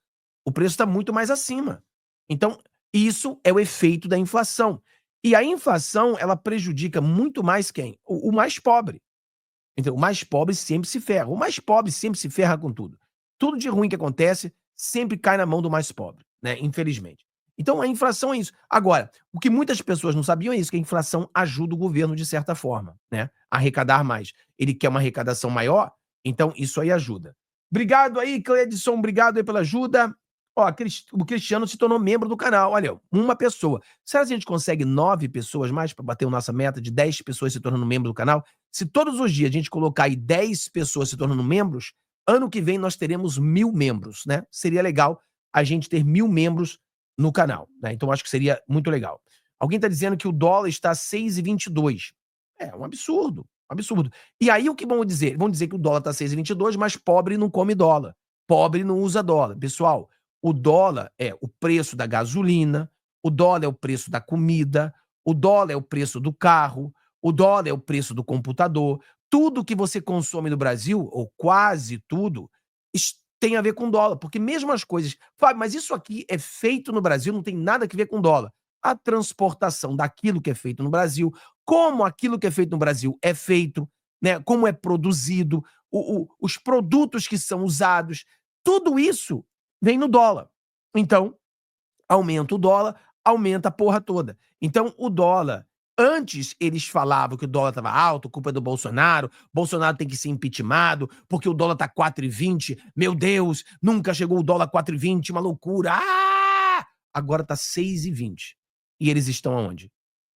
O preço está muito mais acima. Então, isso é o efeito da inflação. E a inflação, ela prejudica muito mais quem? O mais pobre. Então, o mais pobre sempre se ferra. O mais pobre sempre se ferra com tudo. Tudo de ruim que acontece sempre cai na mão do mais pobre, né? Infelizmente. Então, a inflação é isso. Agora, o que muitas pessoas não sabiam é isso, que a inflação ajuda o governo de certa forma, né? A arrecadar mais. Ele quer uma arrecadação maior, então isso aí ajuda. Obrigado aí, Cledson, obrigado aí pela ajuda. Ó, o Cristiano se tornou membro do canal. Olha, uma pessoa. Será que a gente consegue 9 pessoas mais para bater a nossa meta de 10 pessoas se tornando membro do canal? Se todos os dias a gente colocar aí 10 pessoas se tornando membros, ano que vem nós teremos 1.000 membros, né? Seria legal a gente ter 1.000 membros no canal, né? Então acho que seria muito legal. Alguém está dizendo que o dólar está 6,22. É um absurdo, um absurdo. E aí o que vão dizer? Vão dizer que o dólar está 6,22, mas pobre não come dólar. Pobre não usa dólar. Pessoal, o dólar é o preço da gasolina, o dólar é o preço da comida, o dólar é o preço do carro, o dólar é o preço do computador. Tudo que você consome no Brasil, ou quase tudo, tem a ver com dólar. Porque mesmo as coisas... Fábio, mas isso aqui é feito no Brasil, não tem nada a ver com dólar. A transportação daquilo que é feito no Brasil, como aquilo que é feito no Brasil é feito, né? Como é produzido, os produtos que são usados, tudo isso vem no dólar. Então, aumenta o dólar, aumenta a porra toda. Então, o dólar, antes eles falavam que o dólar estava alto, culpa é do Bolsonaro tem que ser impeachmentado, porque o dólar tá 4,20, meu Deus, nunca chegou o dólar 4,20, uma loucura, agora tá 6,20. E eles estão aonde?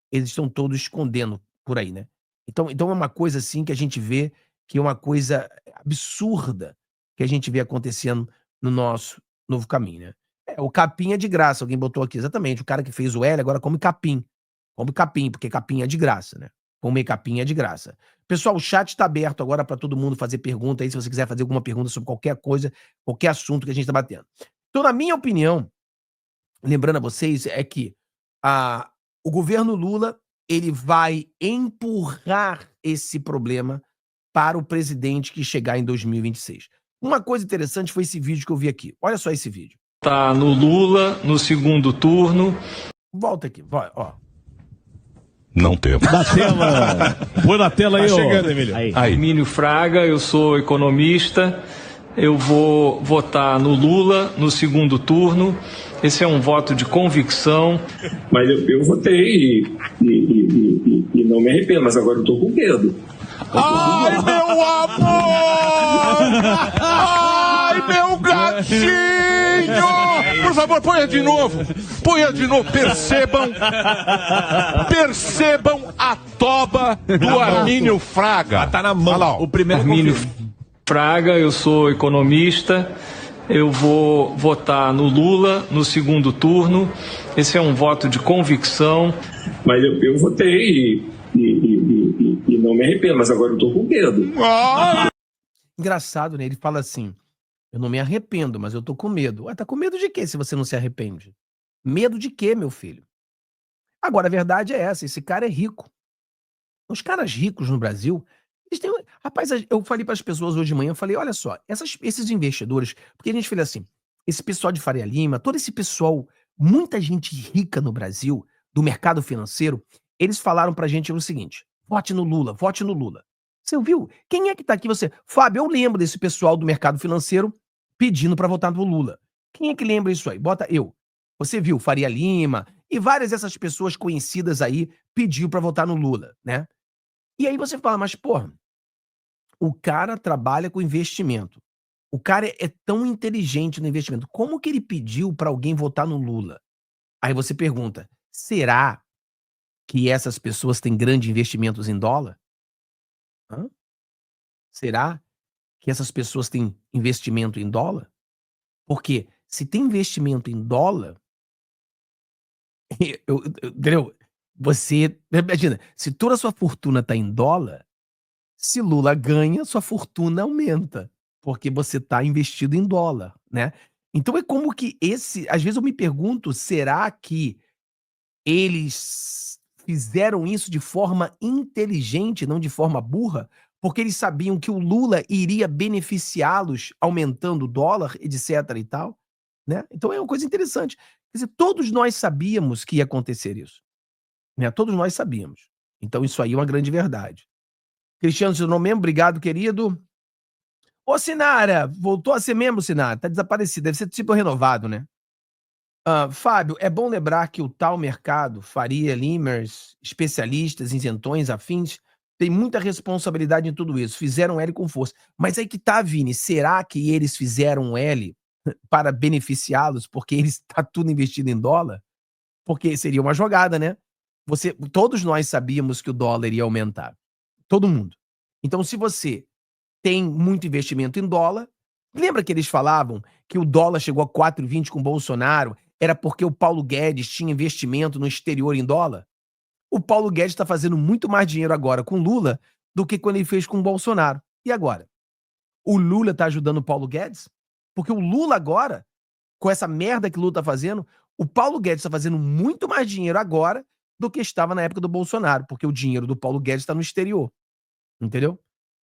Eles estão todos escondendo por aí, né? Então é uma coisa assim que a gente vê, que é uma coisa absurda que a gente vê acontecendo no nosso novo caminho, né? O capim é de graça, alguém botou aqui, exatamente, o cara que fez o L agora come capim. Come capim, porque capim é de graça, né? Comer capim é de graça. Pessoal, o chat está aberto agora para todo mundo fazer pergunta aí, se você quiser fazer alguma pergunta sobre qualquer coisa, qualquer assunto que a gente está batendo. Então, na minha opinião, lembrando a vocês, é que o governo Lula, ele vai empurrar esse problema para o presidente que chegar em 2026. Uma coisa interessante foi esse vídeo que eu vi aqui. Olha só esse vídeo. Tá no Lula, no segundo turno. Volta aqui, vai, ó. Não temos. Na tela. Põe na tela aí, tá ó. chegando, Emílio. Aí. Emílio Fraga, eu sou economista. Eu vou votar no Lula no segundo turno. Esse é um voto de convicção. Mas eu votei e não me arrependo, mas agora eu tô com medo. Ai, meu amor! Ai, meu gatinho! Por favor, ponha de novo. Ponha de novo. Percebam a toba do Armínio Fraga. Tá na mão. Lá, o primeiro Armínio Fraga, eu sou economista. Eu vou votar no Lula no segundo turno. Esse é um voto de convicção. Mas eu votei e não me arrependo, mas agora eu tô com medo. Engraçado, né? Ele fala assim, eu não me arrependo, mas eu tô com medo. Ué, tá com medo de quê se você não se arrepende? Medo de quê, meu filho? Agora, a verdade é essa, esse cara é rico. Os caras ricos no Brasil, eles têm... Rapaz, eu falei para as pessoas hoje de manhã, eu falei, olha só, esses investidores, porque a gente fala assim, esse pessoal de Faria Lima, todo esse pessoal, muita gente rica no Brasil, do mercado financeiro, eles falaram pra gente o seguinte, vote no Lula, vote no Lula. Você ouviu? Quem é que tá aqui? Fábio, eu lembro desse pessoal do mercado financeiro pedindo para votar no Lula. Quem é que lembra isso aí? Bota eu. Você viu, Faria Lima e várias dessas pessoas conhecidas aí pediu para votar no Lula, né? E aí você fala, mas porra, o cara trabalha com investimento. O cara é tão inteligente no investimento. Como que ele pediu para alguém votar no Lula? Aí você pergunta, será que essas pessoas têm grandes investimentos em dólar? Hã? Será que essas pessoas têm investimento em dólar? Porque se tem investimento em dólar, entendeu? Você, imagina, se toda a sua fortuna está em dólar, se Lula ganha, sua fortuna aumenta, porque você está investido em dólar, né? Então é como que às vezes eu me pergunto, será que eles fizeram isso de forma inteligente, não de forma burra? Porque eles sabiam que o Lula iria beneficiá-los aumentando o dólar, etc e tal, né? Então é uma coisa interessante. Quer dizer, todos nós sabíamos que ia acontecer isso, né? Todos nós sabíamos. Então isso aí é uma grande verdade. Cristiano, seu nome mesmo, obrigado, querido. Ô, Sinara, voltou a ser membro, Sinara? Tá desaparecido, deve ser tipo renovado, né? Fábio, é bom lembrar que o tal mercado, Faria, Limers, especialistas, isentões, afins, tem muita responsabilidade em tudo isso. Fizeram L com força. Mas aí que tá, Vini, será que eles fizeram L para beneficiá-los porque tá tudo investido em dólar? Porque seria uma jogada, né? Todos nós sabíamos que o dólar iria aumentar. Todo mundo. Então, se você tem muito investimento em dólar, lembra que eles falavam que o dólar chegou a 4,20 com o Bolsonaro? Era porque o Paulo Guedes tinha investimento no exterior em dólar? O Paulo Guedes está fazendo muito mais dinheiro agora com Lula do que quando ele fez com o Bolsonaro. E agora? O Lula está ajudando o Paulo Guedes? Porque o Lula agora, com essa merda que o Lula está fazendo, o Paulo Guedes está fazendo muito mais dinheiro agora do que estava na época do Bolsonaro, porque o dinheiro do Paulo Guedes está no exterior. Entendeu?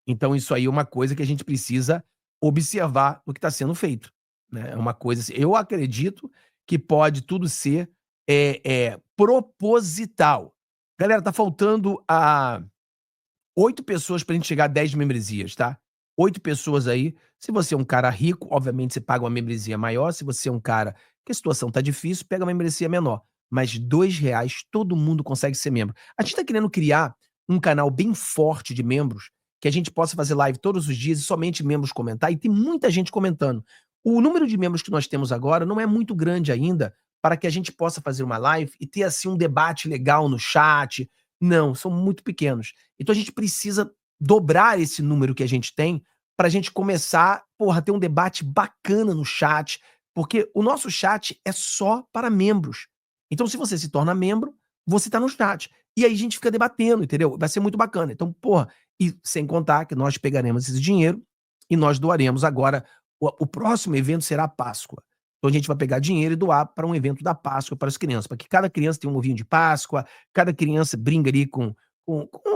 Então isso aí é uma coisa que a gente precisa observar no que está sendo feito, né? É uma coisa assim, eu acredito que pode tudo ser proposital. Galera, tá faltando 8 pessoas pra gente chegar a 10 membrezias, tá? 8 pessoas aí. Se você é um cara rico, obviamente você paga uma membresia maior. Se você é um cara que a situação tá difícil, pega uma membresia menor. Mas R$2 todo mundo consegue ser membro. A gente tá querendo criar um canal bem forte de membros, que a gente possa fazer live todos os dias e somente membros comentar, e tem muita gente comentando. O número de membros que nós temos agora não é muito grande ainda para que a gente possa fazer uma live e ter assim um debate legal no chat. Não, são muito pequenos. Então a gente precisa dobrar esse número que a gente tem para a gente começar, a ter um debate bacana no chat, porque o nosso chat é só para membros. Então se você se torna membro, você tá no chat. E aí a gente fica debatendo, entendeu? Vai ser muito bacana. Então, e sem contar que nós pegaremos esse dinheiro e nós doaremos agora. O próximo evento será a Páscoa. Então a gente vai pegar dinheiro e doar para um evento da Páscoa para as crianças, para que cada criança tenha um ovinho de Páscoa, cada criança brinque ali com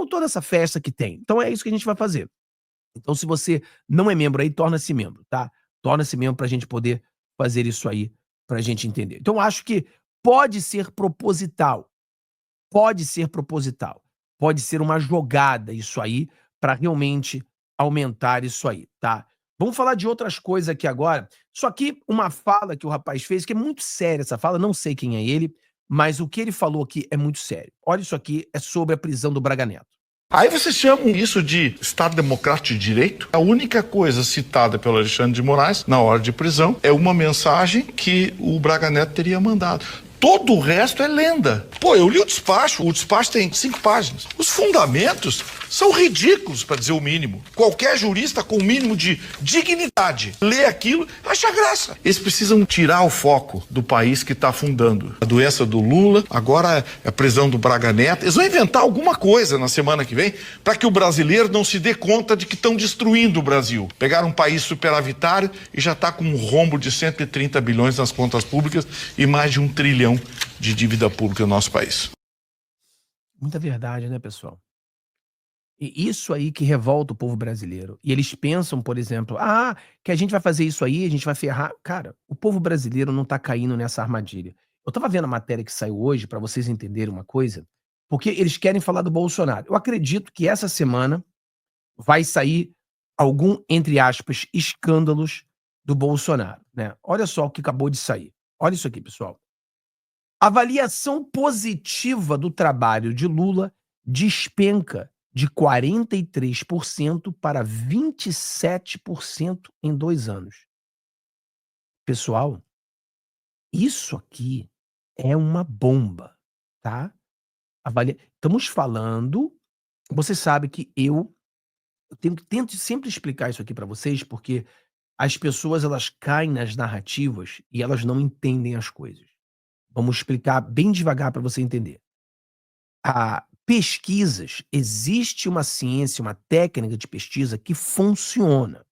toda essa festa que tem. Então é isso que a gente vai fazer. Então se você não é membro aí, torna-se membro, tá? Torna-se membro para a gente poder fazer isso aí, para a gente entender. Então eu acho que pode ser proposital. Pode ser proposital. Pode ser uma jogada isso aí para realmente aumentar isso aí, tá? Vamos falar de outras coisas aqui agora. Só que uma fala que o rapaz fez, que é muito séria essa fala, não sei quem é ele, mas o que ele falou aqui é muito sério. Olha isso aqui, é sobre a prisão do Braga Neto. Aí vocês chamam isso de Estado Democrático de Direito? A única coisa citada pelo Alexandre de Moraes na hora de prisão é uma mensagem que o Braga Neto teria mandado. Todo o resto é lenda. Eu li o despacho tem 5 páginas. Os fundamentos são ridículos, para dizer o mínimo. Qualquer jurista com o mínimo de dignidade lê aquilo e acha graça. Eles precisam tirar o foco do país que está afundando. A doença do Lula, agora a prisão do Braga Neto. Eles vão inventar alguma coisa na semana que vem para que o brasileiro não se dê conta de que estão destruindo o Brasil. Pegaram um país superavitário e já está com um rombo de 130 bilhões nas contas públicas e mais de 1 trilhão de dívida pública no nosso país. Muita verdade, né, pessoal? E isso aí que revolta o povo brasileiro. E eles pensam, por exemplo, que a gente vai fazer isso aí, a gente vai ferrar. Cara, o povo brasileiro não tá caindo nessa armadilha. Eu tava vendo a matéria que saiu hoje, para vocês entenderem uma coisa, porque eles querem falar do Bolsonaro. Eu acredito que essa semana vai sair algum, entre aspas, escândalos do Bolsonaro, né? Olha só o que acabou de sair. Olha isso aqui, pessoal. Avaliação positiva do trabalho de Lula despenca de 43% para 27% em 2 anos. Pessoal, isso aqui é uma bomba, tá? Estamos falando, você sabe que eu tento sempre explicar isso aqui para vocês, porque as pessoas elas caem nas narrativas e elas não entendem as coisas. Vamos explicar bem devagar para você entender. Pesquisas, existe uma ciência, uma técnica de pesquisa que funciona.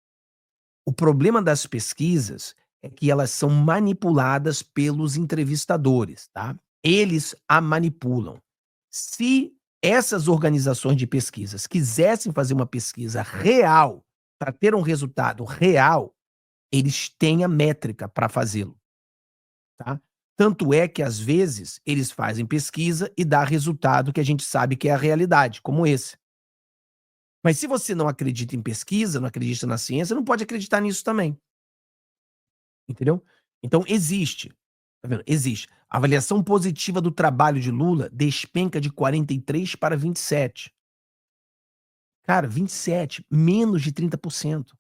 O problema das pesquisas é que elas são manipuladas pelos entrevistadores, tá? Eles a manipulam. Se essas organizações de pesquisas quisessem fazer uma pesquisa real, para ter um resultado real, eles têm a métrica para fazê-lo, tá? Tanto é que, às vezes, eles fazem pesquisa e dá resultado que a gente sabe que é a realidade, como esse. Mas se você não acredita em pesquisa, não acredita na ciência, não pode acreditar nisso também. Entendeu? Então, existe. Tá vendo? Existe. A avaliação positiva do trabalho de Lula despenca de 43 para 27. Cara, 27, menos de 30%.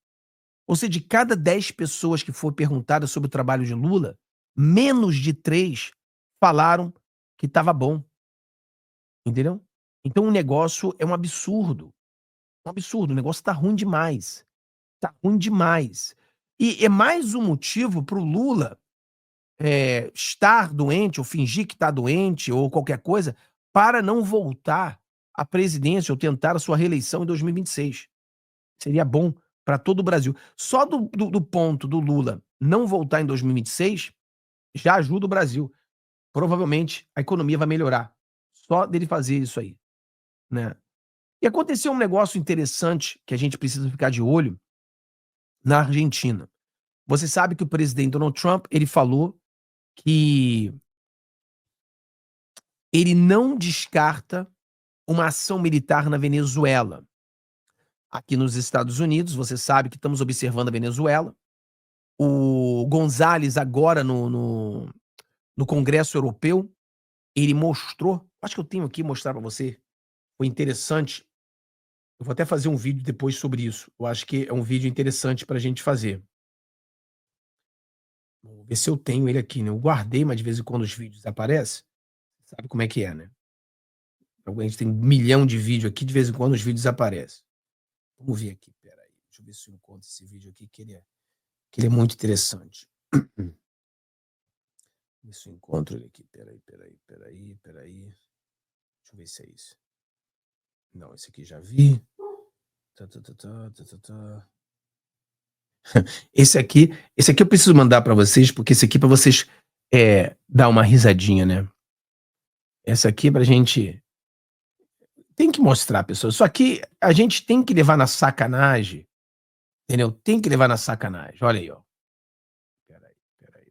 Ou seja, de cada 10 pessoas que for perguntada sobre o trabalho de Lula, menos de 3 falaram que estava bom. Entendeu? Então o negócio é um absurdo. Um absurdo. O negócio tá ruim demais. Tá ruim demais. E é mais um motivo para o Lula estar doente, ou fingir que está doente, ou qualquer coisa, para não voltar à presidência ou tentar a sua reeleição em 2026. Seria bom para todo o Brasil. Só do ponto do Lula não voltar em 2026, já ajuda o Brasil. Provavelmente a economia vai melhorar. Só dele fazer isso aí, né? E aconteceu um negócio interessante que a gente precisa ficar de olho na Argentina. Você sabe que o presidente Donald Trump, ele falou que ele não descarta uma ação militar na Venezuela. Aqui nos Estados Unidos, você sabe que estamos observando a Venezuela. O González, agora no Congresso Europeu, ele mostrou, acho que eu tenho aqui mostrar para você, foi interessante. Eu vou até fazer um vídeo depois sobre isso. Eu acho que é um vídeo interessante para a gente fazer. Vou ver se eu tenho ele aqui, né? Eu guardei, mas de vez em quando os vídeos aparecem. Sabe como é que é, né? A gente tem 1 milhão de vídeos aqui, de vez em quando os vídeos aparecem. Vamos ver aqui, peraí. Deixa eu ver se eu encontro esse vídeo aqui, que ele é muito interessante. Deixa eu ver se eu encontro ele aqui. Peraí. Deixa eu ver se é isso. Não, esse aqui já vi. Esse aqui eu preciso mandar para vocês, porque esse aqui para vocês dar uma risadinha, né? Essa aqui é pra gente... Tem que mostrar, pessoal. Isso aqui a gente tem que levar na sacanagem, entendeu? Tem que levar na sacanagem. Olha aí, ó. Peraí.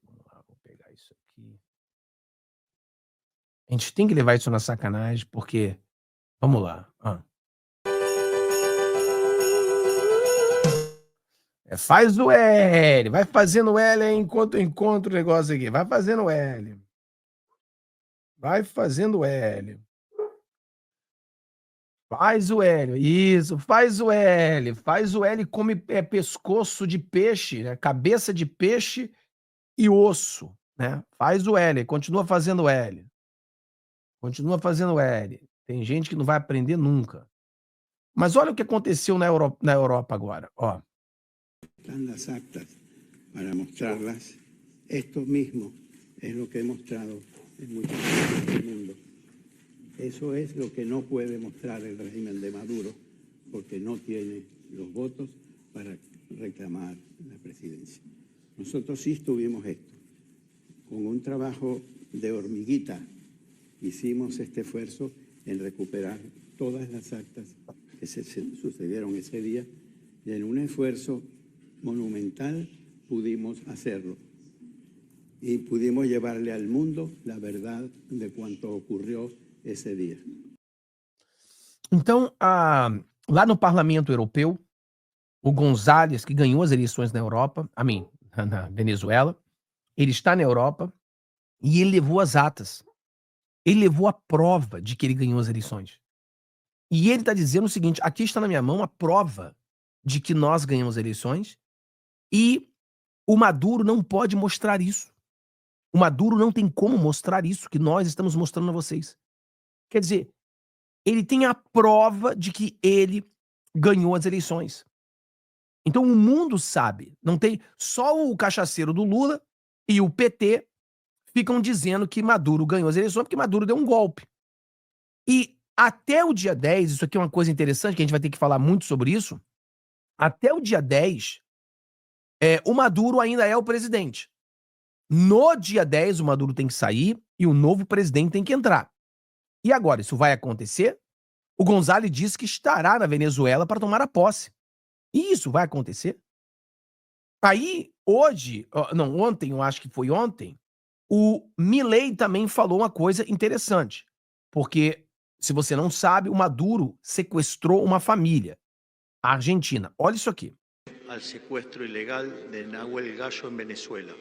Vamos lá, vou pegar isso aqui. A gente tem que levar isso na sacanagem, porque... Vamos lá. Faz o L. Vai fazendo o L aí enquanto eu encontro o negócio aqui. Vai fazendo o L. Faz o L. Isso, faz o L. Faz o L, come pescoço de peixe, né? Cabeça de peixe e osso, né? Faz o L. Continua fazendo o L. Tem gente que não vai aprender nunca. Mas olha o que aconteceu na Europa agora, ó. Están las actas para mostrarlas. Esto mismo es lo que he mostrado en muchos países del mundo. Eso es lo que no puede mostrar el régimen de Maduro, porque no tiene los votos para reclamar la presidencia. Nosotros sí estuvimos esto. Con un trabajo de hormiguita hicimos este esfuerzo en recuperar todas las actas que se sucedieron ese día, y en un esfuerzo monumental pudimos hacerlo. Y pudimos llevarle al mundo la verdad de cuanto ocurrió esse dia. Então, lá no Parlamento Europeu, o González, que ganhou as eleições na Europa, na Venezuela, ele está na Europa e ele levou as atas. Ele levou a prova de que ele ganhou as eleições. E ele está dizendo o seguinte: aqui está na minha mão a prova de que nós ganhamos eleições e o Maduro não pode mostrar isso. O Maduro não tem como mostrar isso que nós estamos mostrando a vocês. Quer dizer, ele tem a prova de que ele ganhou as eleições. Então o mundo sabe. Não tem só o cachaceiro do Lula e o PT ficam dizendo que Maduro ganhou as eleições porque Maduro deu um golpe. E até o dia 10, isso aqui é uma coisa interessante, que a gente vai ter que falar muito sobre isso, até o dia 10, o Maduro ainda é o presidente. No dia 10, o Maduro tem que sair e o novo presidente tem que entrar. E agora, isso vai acontecer? O González disse que estará na Venezuela para tomar a posse. E isso vai acontecer? Aí, ontem, eu acho que foi ontem, o Milei também falou uma coisa interessante. Porque, se você não sabe, o Maduro sequestrou uma família, a Argentina. Olha isso aqui. Al secuestro ilegal de Nahuel Gallo em Venezuela.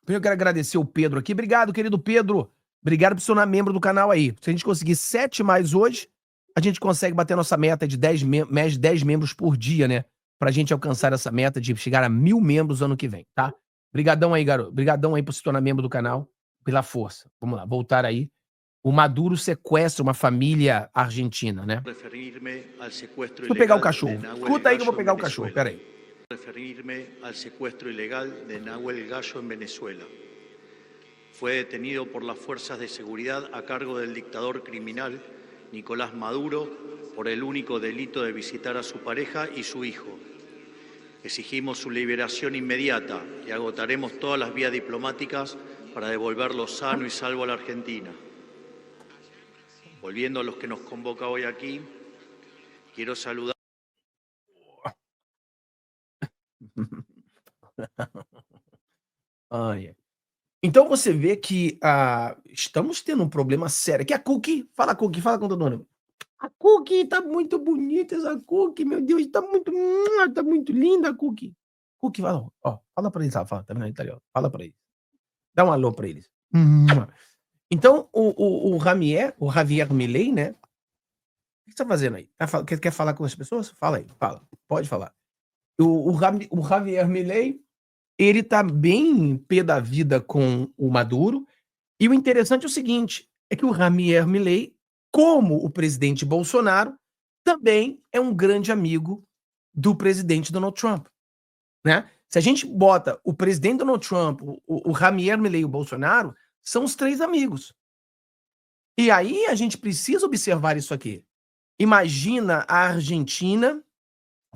Eu quero agradecer o Pedro aqui. Obrigado, querido Pedro. Obrigado por se tornar membro do canal aí. Se a gente conseguir 7 mais hoje, a gente consegue bater a nossa meta de 10 membros por dia, né? Pra gente alcançar essa meta de chegar a 1000 membros ano que vem, tá? Obrigadão aí, garoto. Obrigadão aí por se tornar membro do canal, pela força. Vamos lá, voltar aí. O Maduro sequestra uma família argentina, né? Deixa eu pegar o cachorro. Escuta aí que eu vou pegar o cachorro, peraí. Referirme al secuestro ilegal de Nahuel Gallo en Venezuela. Fue detenido por las fuerzas de seguridad a cargo del dictador criminal Nicolás Maduro por el único delito de visitar a su pareja y su hijo. Exigimos su liberación inmediata y agotaremos todas las vías diplomáticas para devolverlo sano y salvo a la Argentina. Volviendo a los que nos convoca hoy aquí, quiero saludar. Então você vê que estamos tendo um problema sério. Aqui a Cookie, fala com todo mundo. A Cookie tá muito bonita, essa Cookie, meu Deus, tá muito linda a Cookie. Cookie, fala pra eles, fala, tá vendo? Tá ali, ó, fala pra eles. Dá um alô pra eles. Então o Javier Milei, né? O que você tá fazendo aí? Quer falar com as pessoas? Fala aí, fala, pode falar. O Javier Milei, ele tá bem pé da vida com o Maduro. E o interessante é o seguinte, é que o Javier Milei, como o presidente Bolsonaro, também é um grande amigo do presidente Donald Trump, né? Se a gente bota o presidente Donald Trump, o Javier Milei e o Bolsonaro, são os 3 amigos. E aí a gente precisa observar isso aqui. Imagina a Argentina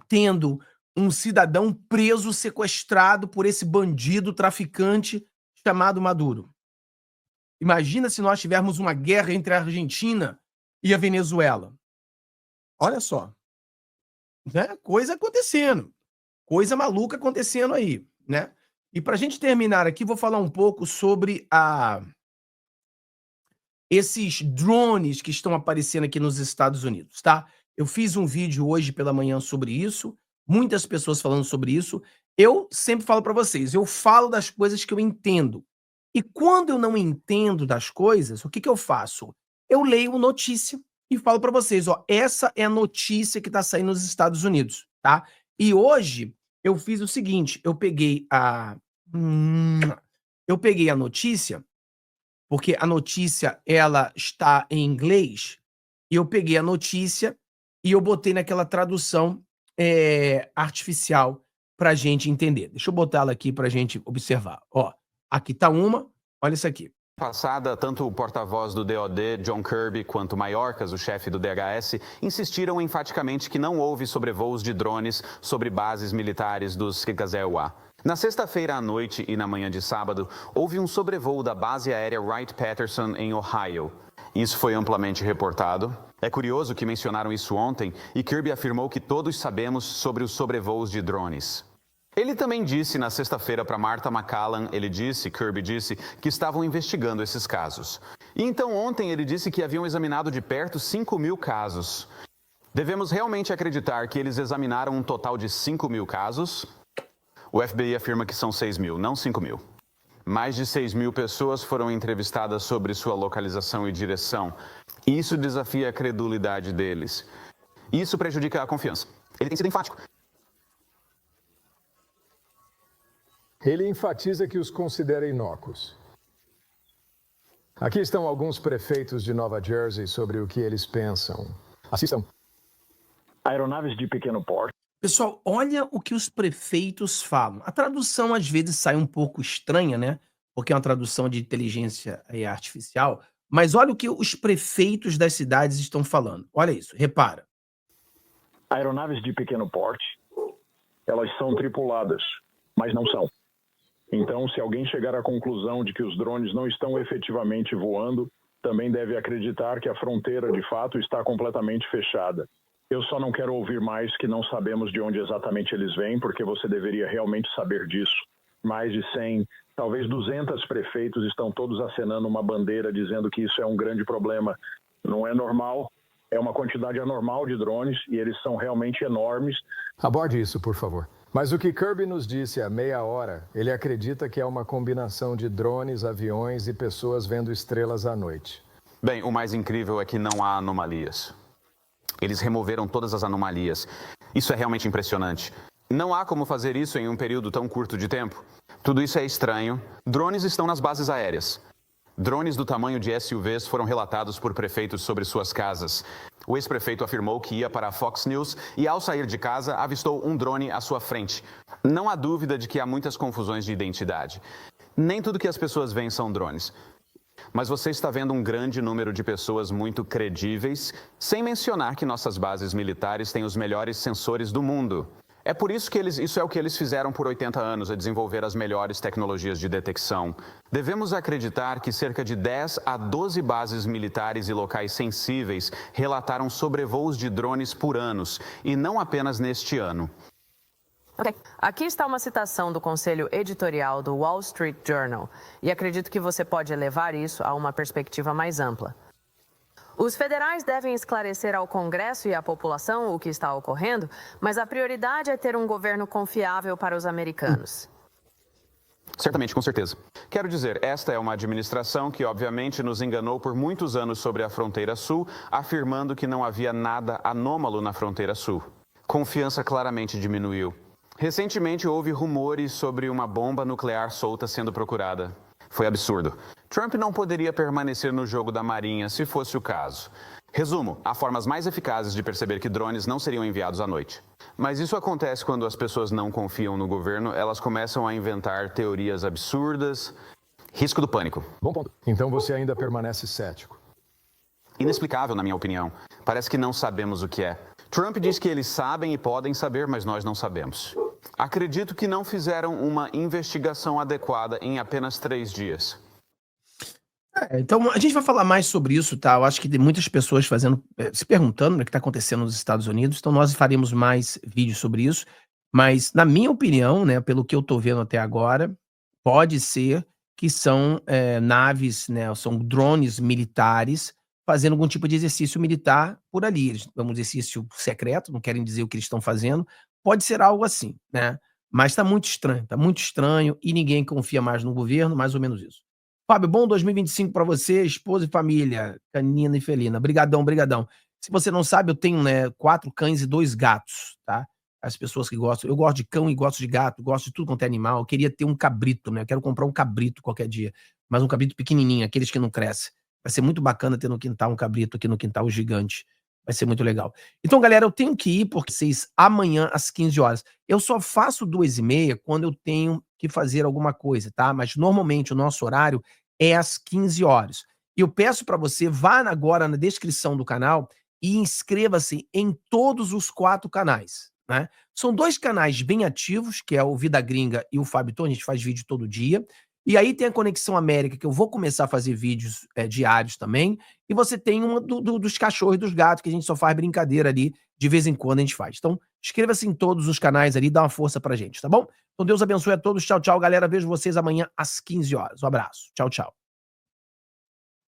tendo um cidadão preso, sequestrado por esse bandido traficante chamado Maduro. Imagina se nós tivermos uma guerra entre a Argentina e a Venezuela. Olha só. Né? Coisa acontecendo. Coisa maluca acontecendo aí, né? E para a gente terminar aqui, vou falar um pouco sobre esses drones que estão aparecendo aqui nos Estados Unidos, tá? Eu fiz um vídeo hoje pela manhã sobre isso. Muitas pessoas falando sobre isso. Eu sempre falo para vocês, eu falo das coisas que eu entendo. E quando eu não entendo das coisas, o que eu faço? Eu leio notícia e falo para vocês, ó, essa é a notícia que está saindo nos Estados Unidos, tá? E hoje eu fiz o seguinte, eu peguei a notícia, porque a notícia ela está em inglês, e eu peguei a notícia e eu botei naquela tradução artificial pra gente entender. Deixa eu botar ela aqui pra gente observar. Ó, aqui tá uma, olha isso aqui. Passada, tanto o porta-voz do DOD, John Kirby, quanto Mayorkas, o chefe do DHS, insistiram enfaticamente que não houve sobrevoos de drones sobre bases militares dos Kikazewa. Na sexta-feira à noite e na manhã de sábado, houve um sobrevoo da base aérea Wright-Patterson em Ohio. Isso foi amplamente reportado. É curioso que mencionaram isso ontem e Kirby afirmou que todos sabemos sobre os sobrevoos de drones. Ele também disse na sexta-feira para Martha McCallum, Kirby disse, que estavam investigando esses casos. E então ontem ele disse que haviam examinado de perto 5.000 casos. Devemos realmente acreditar que eles examinaram um total de 5.000 casos? O FBI afirma que são 6 mil, não 5 mil. Mais de 6 mil pessoas foram entrevistadas sobre sua localização e direção. Isso desafia a credulidade deles. Isso prejudica a confiança. Ele tem sido enfático. Ele enfatiza que os considera inócuos. Aqui estão alguns prefeitos de Nova Jersey sobre o que eles pensam. Assistam. Aeronaves de pequeno porte. Pessoal, olha o que os prefeitos falam. A tradução às vezes sai um pouco estranha, né? Porque é uma tradução de inteligência artificial. Mas olha o que os prefeitos das cidades estão falando. Olha isso, repara. Aeronaves de pequeno porte, elas são tripuladas, mas não são. Então, se alguém chegar à conclusão de que os drones não estão efetivamente voando, também deve acreditar que a fronteira, de fato, está completamente fechada. Eu só não quero ouvir mais que não sabemos de onde exatamente eles vêm, porque você deveria realmente saber disso. Mais de 100, talvez 200 prefeitos estão todos acenando uma bandeira dizendo que isso é um grande problema. Não é normal, é uma quantidade anormal de drones e eles são realmente enormes. Aborde isso, por favor. Mas o que Kirby nos disse há meia hora, ele acredita que é uma combinação de drones, aviões e pessoas vendo estrelas à noite. Bem, o mais incrível é que não há anomalias. Eles removeram todas as anomalias. Isso é realmente impressionante. Não há como fazer isso em um período tão curto de tempo. Tudo isso é estranho. Drones estão nas bases aéreas. Drones do tamanho de SUVs foram relatados por prefeitos sobre suas casas. O ex-prefeito afirmou que ia para a Fox News e, ao sair de casa, avistou um drone à sua frente. Não há dúvida de que há muitas confusões de identidade. Nem tudo que as pessoas veem são drones. Mas você está vendo um grande número de pessoas muito credíveis, sem mencionar que nossas bases militares têm os melhores sensores do mundo. É por isso que isso é o que eles fizeram por 80 anos, é desenvolver as melhores tecnologias de detecção. Devemos acreditar que cerca de 10 a 12 bases militares e locais sensíveis relataram sobrevoos de drones por anos, e não apenas neste ano. Okay. Aqui está uma citação do conselho editorial do Wall Street Journal, e acredito que você pode elevar isso a uma perspectiva mais ampla. Os federais devem esclarecer ao Congresso e à população o que está ocorrendo, mas a prioridade é ter um governo confiável para os americanos. Certamente, com certeza. Quero dizer, esta é uma administração que, obviamente, nos enganou por muitos anos sobre a fronteira sul, afirmando que não havia nada anômalo na fronteira sul. Confiança claramente diminuiu. Recentemente, houve rumores sobre uma bomba nuclear solta sendo procurada. Foi absurdo. Trump não poderia permanecer no jogo da Marinha se fosse o caso. Resumo, há formas mais eficazes de perceber que drones não seriam enviados à noite. Mas isso acontece quando as pessoas não confiam no governo, elas começam a inventar teorias absurdas. Risco do pânico. Bom ponto. Então você ainda permanece cético. Inexplicável, na minha opinião. Parece que não sabemos o que é. Trump diz que eles sabem e podem saber, mas nós não sabemos. Acredito que não fizeram uma investigação adequada em apenas 3 dias. Então, a gente vai falar mais sobre isso, tá? Eu acho que tem muitas pessoas se perguntando, né, o que está acontecendo nos Estados Unidos. Então, nós faremos mais vídeos sobre isso. Mas, na minha opinião, né, pelo que eu estou vendo até agora, pode ser que são naves, né, são drones militares fazendo algum tipo de exercício militar por ali. Um exercício secreto, não querem dizer o que eles estão fazendo. Pode ser algo assim, né? Mas está muito estranho e ninguém confia mais no governo, mais ou menos isso. Fábio, bom 2025 para você, esposa e família, canina e felina. Brigadão. Se você não sabe, eu tenho 4 cães e 2 gatos, tá? As pessoas que gostam, eu gosto de cão e gosto de gato, gosto de tudo quanto é animal. Eu queria ter um cabrito, né? Eu quero comprar um cabrito qualquer dia, mas um cabrito pequenininho, aqueles que não crescem. Vai ser muito bacana ter no quintal um cabrito aqui no quintal gigante. Vai ser muito legal. Então, galera, eu tenho que ir porque vocês amanhã às 15 horas. Eu só faço 2h30 quando eu tenho que fazer alguma coisa, tá? Mas normalmente o nosso horário é às 15 horas. E eu peço para você, vá agora na descrição do canal e inscreva-se em todos os 4 canais, né? São 2 canais bem ativos, que é o Vida Gringa e o Fábio Tom, a gente faz vídeo todo dia. E aí tem a Conexão América, que eu vou começar a fazer vídeos diários também. E você tem uma dos cachorros e dos gatos, que a gente só faz brincadeira ali, de vez em quando a gente faz. Então, inscreva-se em todos os canais ali, dá uma força pra gente, tá bom? Então, Deus abençoe a todos. Tchau, tchau, galera. Vejo vocês amanhã às 15 horas. Um abraço. Tchau, tchau.